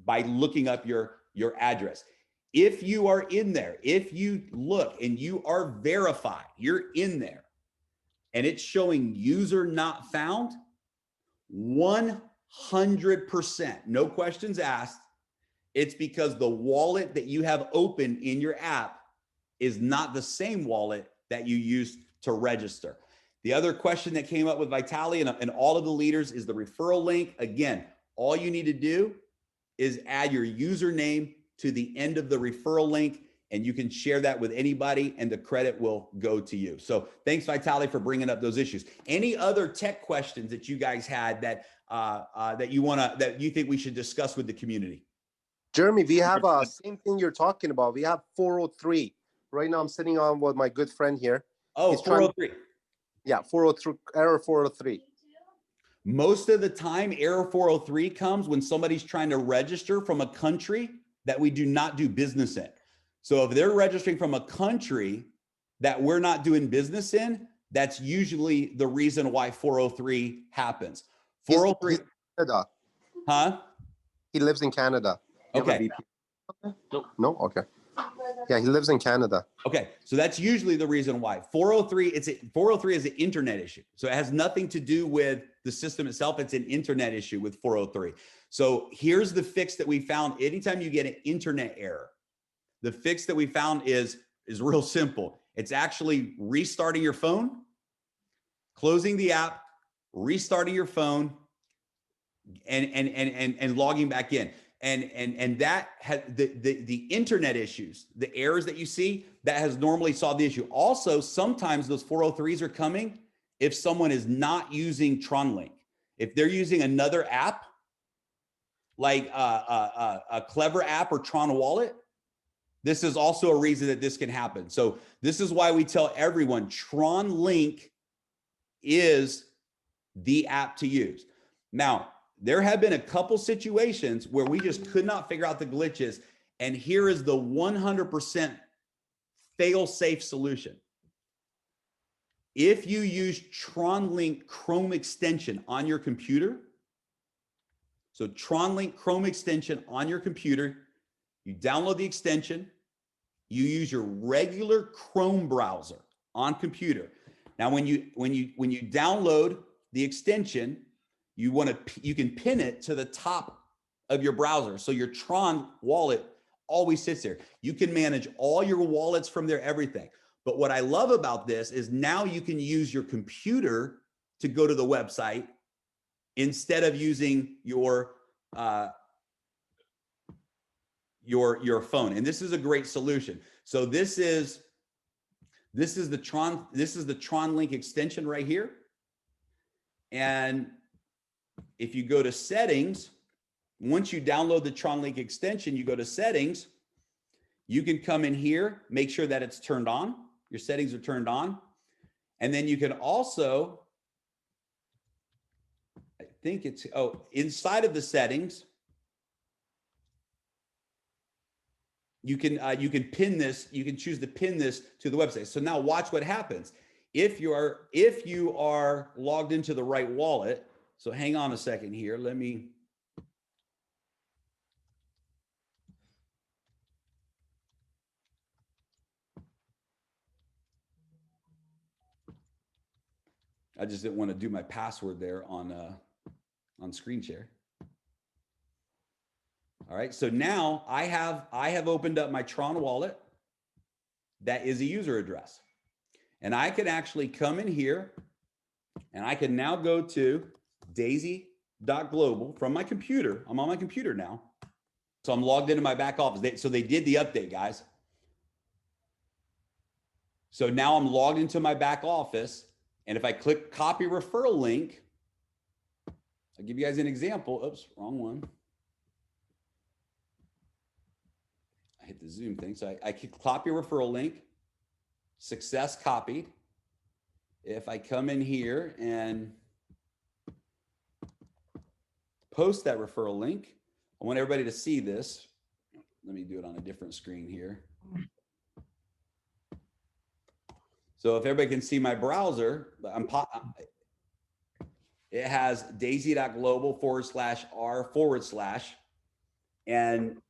by looking up your address. If you are in there, if you look and you are verified, you're in there and it's showing user not found, 100%, no questions asked, it's because the wallet that you have open in your app is not the same wallet that you used to register. The other question that came up with Vitaly and all of the leaders is the referral link. Again, all you need to do is add your username to the end of the referral link, and you can share that with anybody and the credit will go to you. So thanks, Vitaly, for bringing up those issues. Any other tech questions that you guys had that that you think we should discuss with the community? Jeremy, we have same thing you're talking about. We have 403. Right now I'm sitting on with my good friend here. Oh, 403. Yeah, 403, error 403. Most of the time, error 403 comes when somebody's trying to register from a country that we do not do business in. So if they're registering from a country that we're not doing business in, that's usually the reason why 403 happens. 403. He's Canada. Huh? He lives in Canada. Okay. No? Okay. Yeah, he lives in Canada. Okay, so that's usually the reason why. 403, 403 is an internet issue. So it has nothing to do with the system itself. It's an internet issue with 403. So here's the fix that we found. Anytime you get an internet error, the fix that we found is real simple. It's actually restarting your phone, closing the app, restarting your phone, and logging back in. And that has the internet issues, the errors that you see, that has normally solved the issue. Also, sometimes those 403s are coming if someone is not using TronLink. If they're using another app, like a Clever app or Tron Wallet, this is also a reason that this can happen. So this is why we tell everyone TronLink is the app to use. Now, there have been a couple situations where we just could not figure out the glitches. And here is the 100% fail-safe solution. If you use TronLink Chrome extension on your computer, so TronLink Chrome extension on your computer, you download the extension, you use your regular Chrome browser on computer. Now, when you download the extension, you can pin it to the top of your browser. So your Tron wallet always sits there. You can manage all your wallets from there, everything. But what I love about this is now you can use your computer to go to the website instead of using your phone. And this is a great solution. So this is the TronLink extension right here. And if you go to settings, once you download the TronLink extension, you go to settings, you can come in here, make sure that it's turned on. Your settings are turned on. And then you can also, I think it's, inside of the settings, you can pin this, you can choose to pin this to the website. So now watch what happens. If you are logged into the right wallet, so hang on a second here. I just didn't want to do my password there on screen share. All right, so now I have opened up my Tron wallet. That is a user address. And I can actually come in here and I can now go to d.ai.sy from my computer. I'm on my computer now. So I'm logged into my back office. So they did the update, guys. So now I'm logged into my back office. And if I click copy referral link, I'll give you guys an example. Oops, wrong one. I hit the Zoom thing. So I click copy referral link, success copied. If I come in here and post that referral link, I want everybody to see this. Let me do it on a different screen here. So if everybody can see my browser, it has d.ai.global/r/, and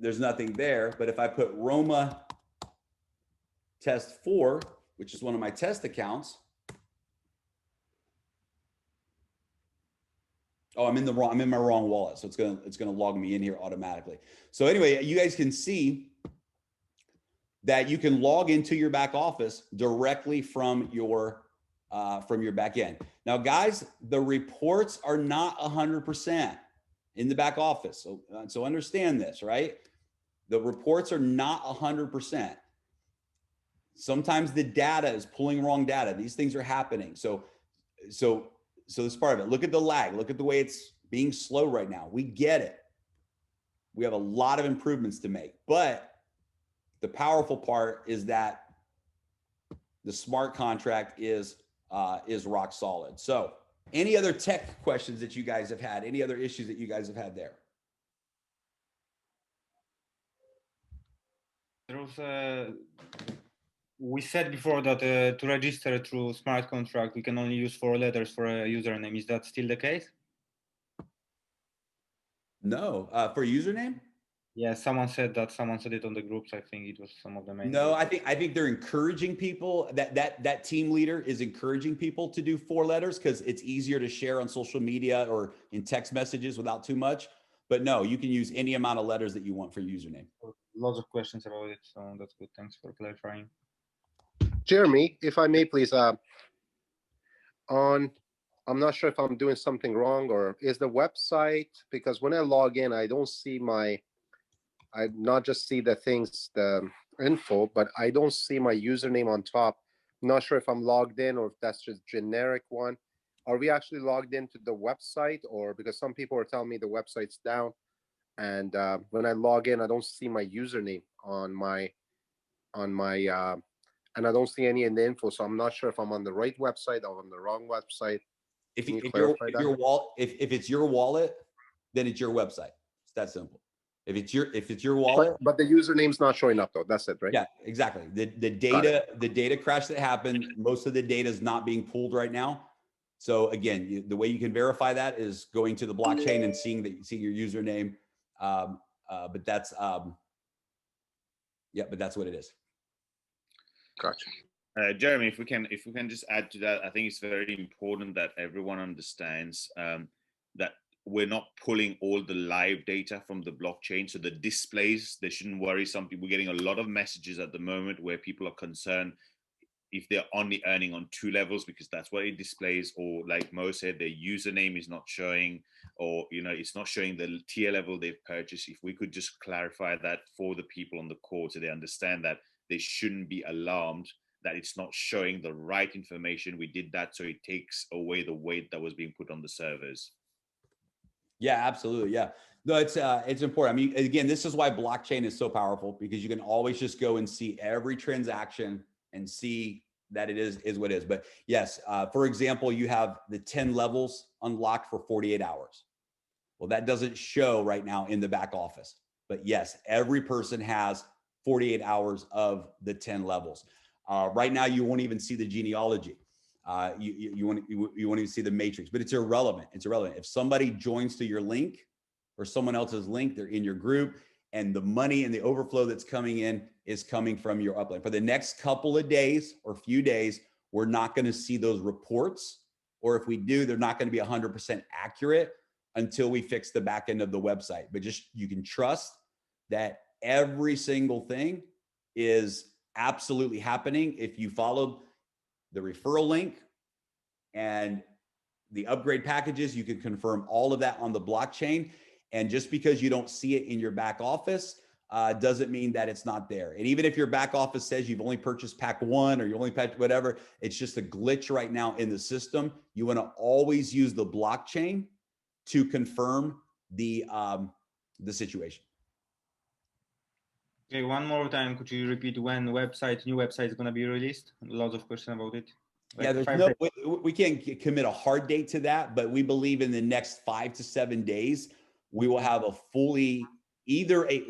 there's nothing there. But if I put Roma test 4, which is one of my test accounts. Oh, I'm in my wrong wallet. So it's gonna log me in here automatically. So anyway, you guys can see that you can log into your back office directly from your back end. Now, guys, the reports are not 100% in the back office. So understand this, right? The reports are not 100%. Sometimes the data is pulling wrong data. These things are happening. So this part of it. Look at the lag. Look at the way it's being slow right now. We get it. We have a lot of improvements to make, but the powerful part is that the smart contract is rock solid. So any other tech questions that you guys have had? Any other issues that you guys have had there? There was we said before that to register through smart contract, we can only use 4 letters for a username. Is that still the case? No, for username? Yeah, someone said that. Someone said it on the groups. I think it was some of the main. No, I think they're encouraging people. That team leader is encouraging people to do 4 letters because it's easier to share on social media or in text messages without too much. But no, you can use any amount of letters that you want for username. Lots of questions about it, so that's good. Thanks for clarifying. Jeremy, if I may, please, I'm not sure if I'm doing something wrong, or is the website, because when I log in, I don't see I not just see the things, the info, but I don't see my username on top. I'm not sure if I'm logged in or if that's just generic one. Are we actually logged into the website, or because some people are telling me the website's down, and when I log in, I don't see my username on my and I don't see any in the info. So I'm not sure if I'm on the right website or on the wrong website. If it's your wallet, then it's your website. It's that simple. If it's your wallet, but the username's not showing up though. That's it, right? Yeah, exactly. The data crash that happened, most of the data is not being pulled right now. So again, the way you can verify that is going to the blockchain and seeing your username. But that's but that's what it is. Gotcha. Jeremy, if we can just add to that, I think it's very important that everyone understands that we're not pulling all the live data from the blockchain. So the displays, they shouldn't worry. We're getting a lot of messages at the moment where people are concerned if they're only earning on 2 levels, because that's what it displays, or like Mo said, their username is not showing, or it's not showing the tier level they've purchased. If we could just clarify that for the people on the call so they understand that they shouldn't be alarmed that it's not showing the right information. We did that so it takes away the weight that was being put on the servers. Yeah, absolutely. Yeah. No, it's important. I mean, again, this is why blockchain is so powerful, because you can always just go and see every transaction and see that it is what it is. But yes, for example, you have the 10 levels unlocked for 48 hours. Well, that doesn't show right now in the back office. But yes, every person has 48 hours of the 10 levels. Right now, you won't even see the genealogy. You won't even see the matrix, but it's irrelevant. It's irrelevant. If somebody joins to your link or someone else's link, they're in your group, and the money and the overflow that's coming in is coming from your upline. For the next couple of days or few days, we're not going to see those reports, or if we do, they're not going to be 100% accurate until we fix the back end of the website. But just, you can trust that every single thing is absolutely happening. If you followed the referral link and the upgrade packages, you can confirm all of that on the blockchain. And just because you don't see it in your back office doesn't mean that it's not there. And even if your back office says you've only purchased pack 1 or you only packed whatever, it's just a glitch right now in the system. You want to always use the blockchain to confirm the situation. Okay, one more time, could you repeat when new website is going to be released? Lots of questions about it. Like yeah, there's no, we can't commit a hard date to that, but we believe in the next 5 to 7 days, we will have a fully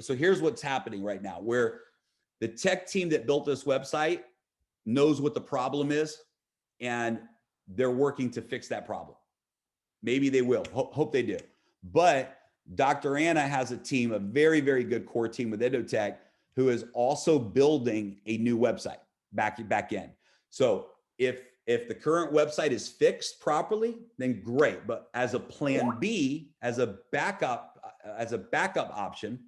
so here's what's happening right now, where the tech team that built this website knows what the problem is, and they're working to fix that problem. Maybe they will, hope they do. But Dr. Anna has a team, a very, very good core team with EndoTech, who is also building a new website back end. So if the current website is fixed properly, then great. But as a plan B, as a backup option,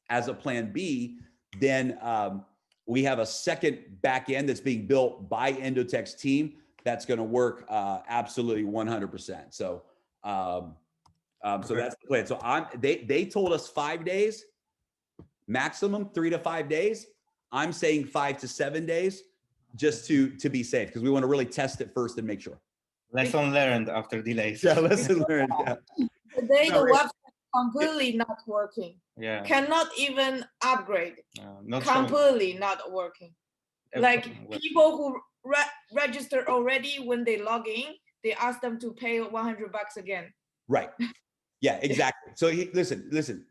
as a plan B, then we have a second back end that's being built by EndoTech's team that's going to work absolutely 100%. So so that's the plan. So they told us 5 days maximum, 3 to 5 days. I'm saying 5 to 7 days, just to be safe, because we want to really test it first and make sure. Lesson learned after delays. Yeah, lesson learned. Yeah. Today the website completely not working. Yeah. Cannot even upgrade. Not completely not working. Like people who register already, when they log in, they ask them to pay $100 again. Right. Yeah, exactly. So listen,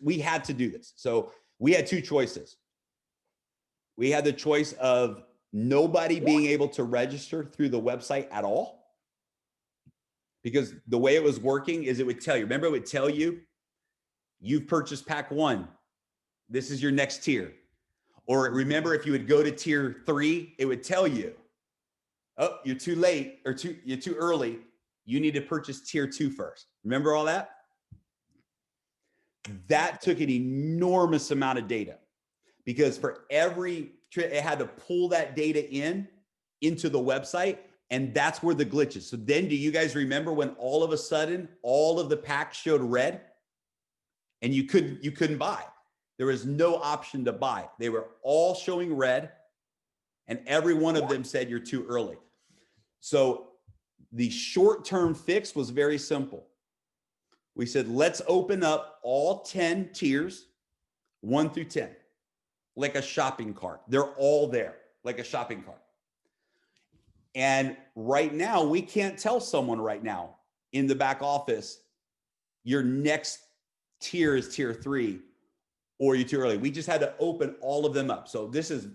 we had to do this. So we had 2 choices. We had the choice of nobody being able to register through the website at all, because the way it was working is it would tell you, remember, it would tell you, you've purchased pack 1. This is your next tier. Or remember, if you would go to tier 3, it would tell you, oh, you're too late, or you're too early. You need to purchase tier 2 first. Remember all that? That took an enormous amount of data, because for it had to pull that data into the website, and that's where the glitch is. So then, do you guys remember when all of a sudden all of the packs showed red and you couldn't buy? There was no option to buy. They were all showing red, and every one of them said you're too early. So the short-term fix was very simple. We said, let's open up all 10 tiers, 1 through 10, like a shopping cart. They're all there, like a shopping cart. And right now, we can't tell someone right now in the back office, your next tier is tier 3, or you're too early. We just had to open all of them up. So this is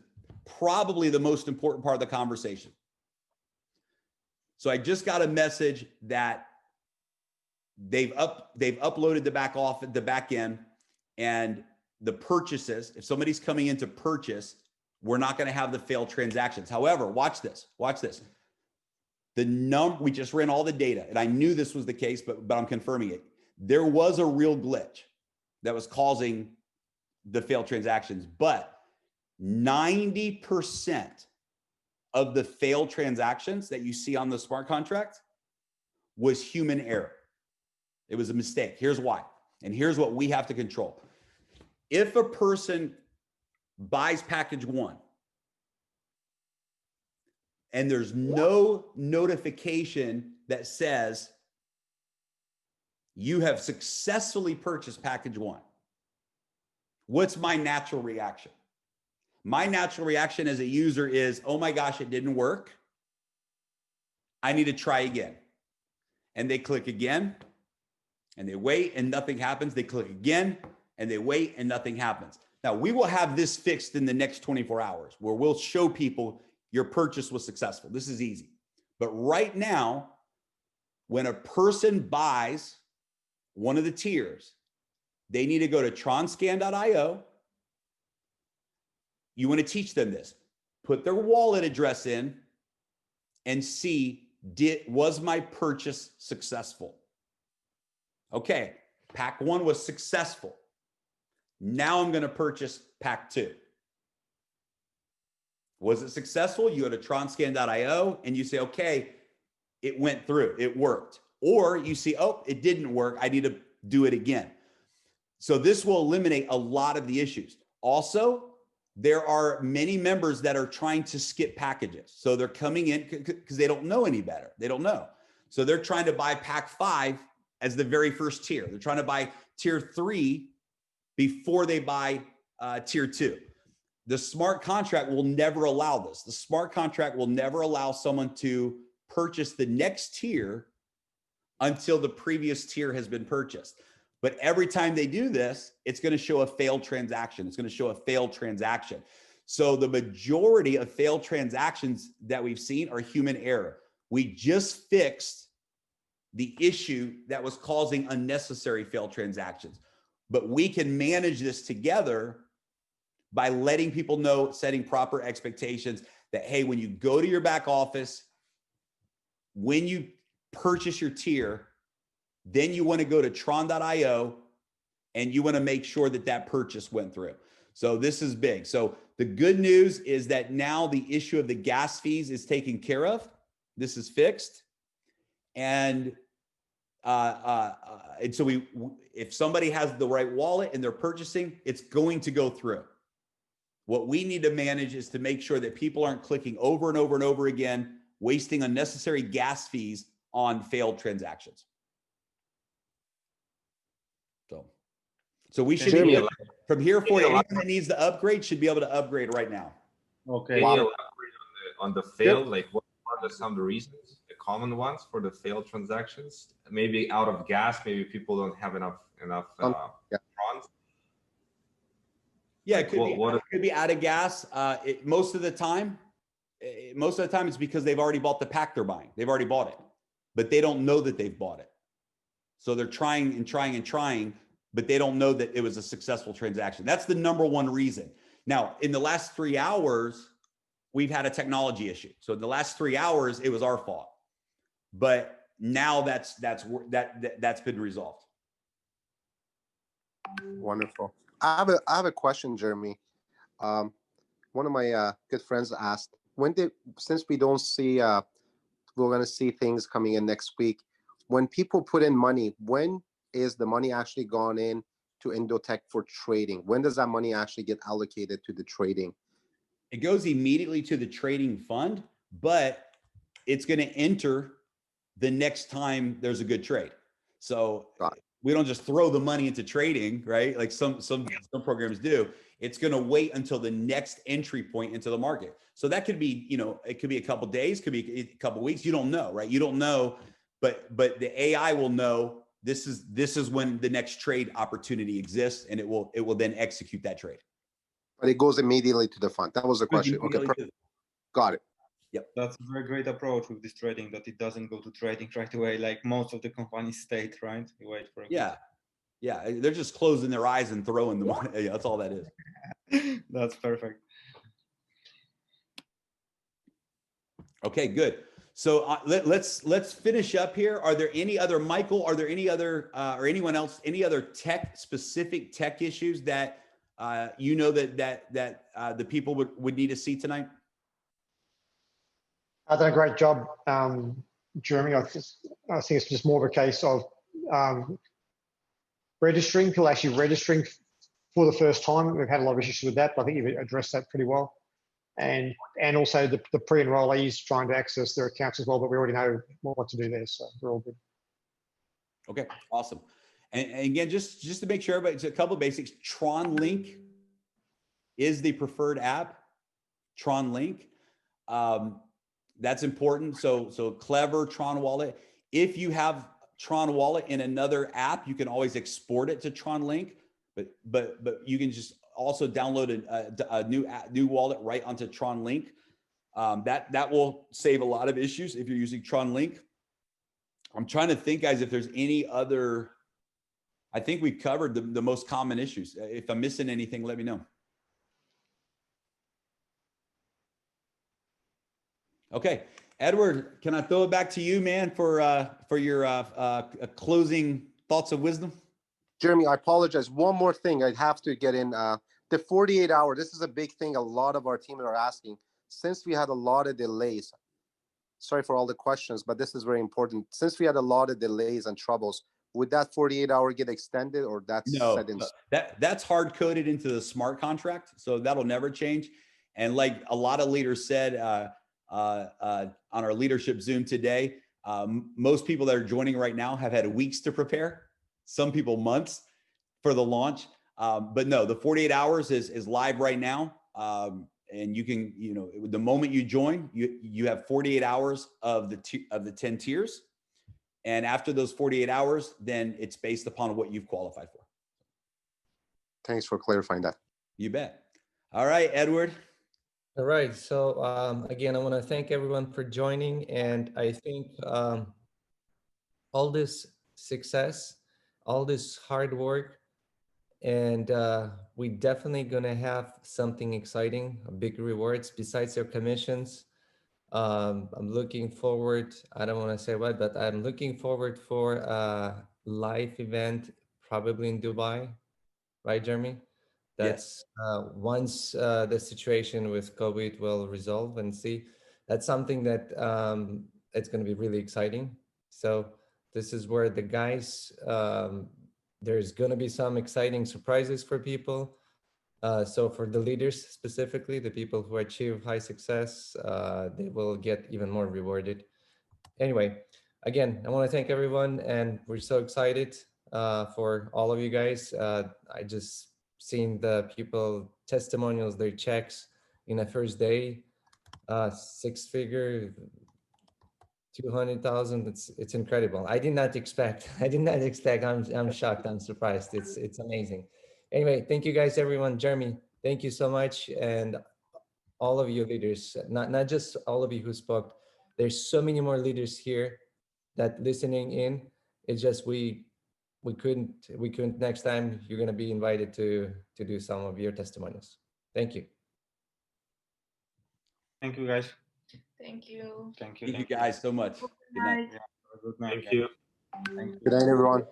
probably the most important part of the conversation. So I just got a message that they've uploaded the back end, and the purchases. If somebody's coming in to purchase, we're not going to have the failed transactions. However, watch this. We just ran all the data, and I knew this was the case, but I'm confirming it. There was a real glitch that was causing the failed transactions, but 90% of the failed transactions that you see on the smart contract was human error. It was a mistake. Here's why. And here's what we have to control. If a person buys package 1 and there's no notification that says you have successfully purchased package 1, what's my natural reaction? My natural reaction as a user is, oh my gosh, it didn't work. I need to try again. And they click again, and they wait and nothing happens. They click again and they wait and nothing happens. Now, we will have this fixed in the next 24 hours, where we'll show people your purchase was successful. This is easy. But right now, when a person buys one of the tiers, they need to go to tronscan.io. You want to teach them this. Put their wallet address in and see, was my purchase successful? Okay, pack 1 was successful. Now I'm going to purchase pack 2. Was it successful? You go to tronscan.io and you say, okay, it went through, it worked. Or you see, oh, it didn't work, I need to do it again. So this will eliminate a lot of the issues. Also, there are many members that are trying to skip packages. So they're coming in because they don't know any better. They don't know. So they're trying to buy pack 5 as the very first tier. They're trying to buy tier 3 before they buy tier 2. The smart contract will never allow this. The smart contract will never allow someone to purchase the next tier until the previous tier has been purchased. But every time they do this, it's going to show a failed transaction. It's going to show a failed transaction. So the majority of failed transactions that we've seen are human error. We just fixed the issue that was causing unnecessary failed transactions. But we can manage this together by letting people know, setting proper expectations that, hey, when you go to your back office, when you purchase your tier, then you want to go to tron.io and you want to make sure that that purchase went through. So this is big. So the good news is that now the issue of the gas fees is taken care of. This is fixed. And so if somebody has the right wallet and they're purchasing, it's going to go through. What we need to manage is to make sure that people aren't clicking over and over and over again, wasting unnecessary gas fees on failed transactions. So we should be able, from here forward, anyone that needs to upgrade should be able to upgrade right now. Okay. Can you elaborate on the failed, like what are some of the reasons, the common ones for the failed transactions? Maybe out of gas, maybe people don't have enough trons. Yeah, it could be out of gas. Most of the time it's because they've already bought the pack they're buying. They've already bought it, but they don't know that they've bought it. So they're trying and trying and trying, but they don't know that it was a successful transaction. That's the number one reason. Now, in the last 3 hours, we've had a technology issue. So in the last 3 hours, it was our fault. But now that's been resolved. Wonderful. I have a question, Jeremy. One of my good friends asked, since we don't see, we're going to see things coming in next week, when people put in money, when is the money actually gone in to Endotech for trading? When does that money actually get allocated to the trading? It goes immediately to the trading fund, but it's going to enter the next time there's a good trade. So we don't just throw the money into trading, right? Like some programs do. It's going to wait until the next entry point into the market. So that could be, it could be a couple of days, could be a couple of weeks. You don't know, right? You don't know, but the AI will know this is when the next trade opportunity exists, and it will then execute that trade. But it goes immediately to the fund. That was the question. Okay, perfect. Got it. Yep. That's a very great approach with this trading, that it doesn't go to trading right away like most of the companies state, right? You wait for a Yeah. They're just closing their eyes and throwing the money. Yeah, that's all that is. That's perfect. Okay, good. So let's finish up here. Are there any other, Michael? Are there any other or anyone else? Any other specific tech issues that that the people would need to see tonight? I've done a great job, Jeremy. I think it's just more of a case of registering, people actually registering for the first time. We've had a lot of issues with that, but I think you've addressed that pretty well. And also the pre-enrollees trying to access their accounts as well, but we already know what to do there, so we're all good. Okay, awesome. And again, just to make sure, everybody, it's a couple of basics. Tron Link is the preferred app. Tron Link, that's important. So Clever, Tron Wallet. If you have Tron Wallet in another app, you can always export it to Tron Link, but you can just also download a new wallet right onto Tron Link. That will save a lot of issues if you're using Tron Link. I'm trying to think, guys, if there's any other. I think we've covered the most common issues. If I'm missing anything, let me know. Okay, Edward, can I throw it back to you, man, for your closing thoughts of wisdom? Jeremy, I apologize. One more thing I have to get in. The 48-hour, this is a big thing a lot of our team are asking. since we had a lot of delays, sorry for all the questions, but this is very important. Since we had a lot of delays and troubles, would that 48-hour get extended, or that's set in? That's hard coded into the smart contract, so that'll never change. And like a lot of leaders said on our leadership Zoom today, most people that are joining right now have had weeks to prepare, some people months for the launch. But no, the 48 hours is live right now. And you can, the moment you join, you have 48 hours of the 10 tiers. And after those 48 hours, then it's based upon what you've qualified for. Thanks for clarifying that. You bet. All right, Edward. All right. So again, I want to thank everyone for joining. And I think all this success, all this hard work, and we definitely going to have something exciting, big rewards besides your commissions. I'm looking forward, I don't want to say what, but I'm looking forward for a live event, probably in Dubai, right, Jeremy? That's once the situation with COVID will resolve and see, that's something that it's going to be really exciting. So this is where the guys, there's going to be some exciting surprises for people. So for the leaders specifically, the people who achieve high success, they will get even more rewarded. Anyway, again, I want to thank everyone, and we're so excited for all of you guys. I just seen the people testimonials, their checks in a first day, 6-figure, 200,000. It's incredible. I did not expect. I'm shocked. I'm surprised. It's amazing. Anyway, thank you guys, everyone. Jeremy, thank you so much, and all of you leaders. Not just all of you who spoke. There's so many more leaders here that listening in. It's just we couldn't. Next time you're gonna be invited to do some of your testimonials. Thank you. Thank you, guys. Thank you. Thank you guys so much. Good night. Good night. Thank you. Good night, everyone.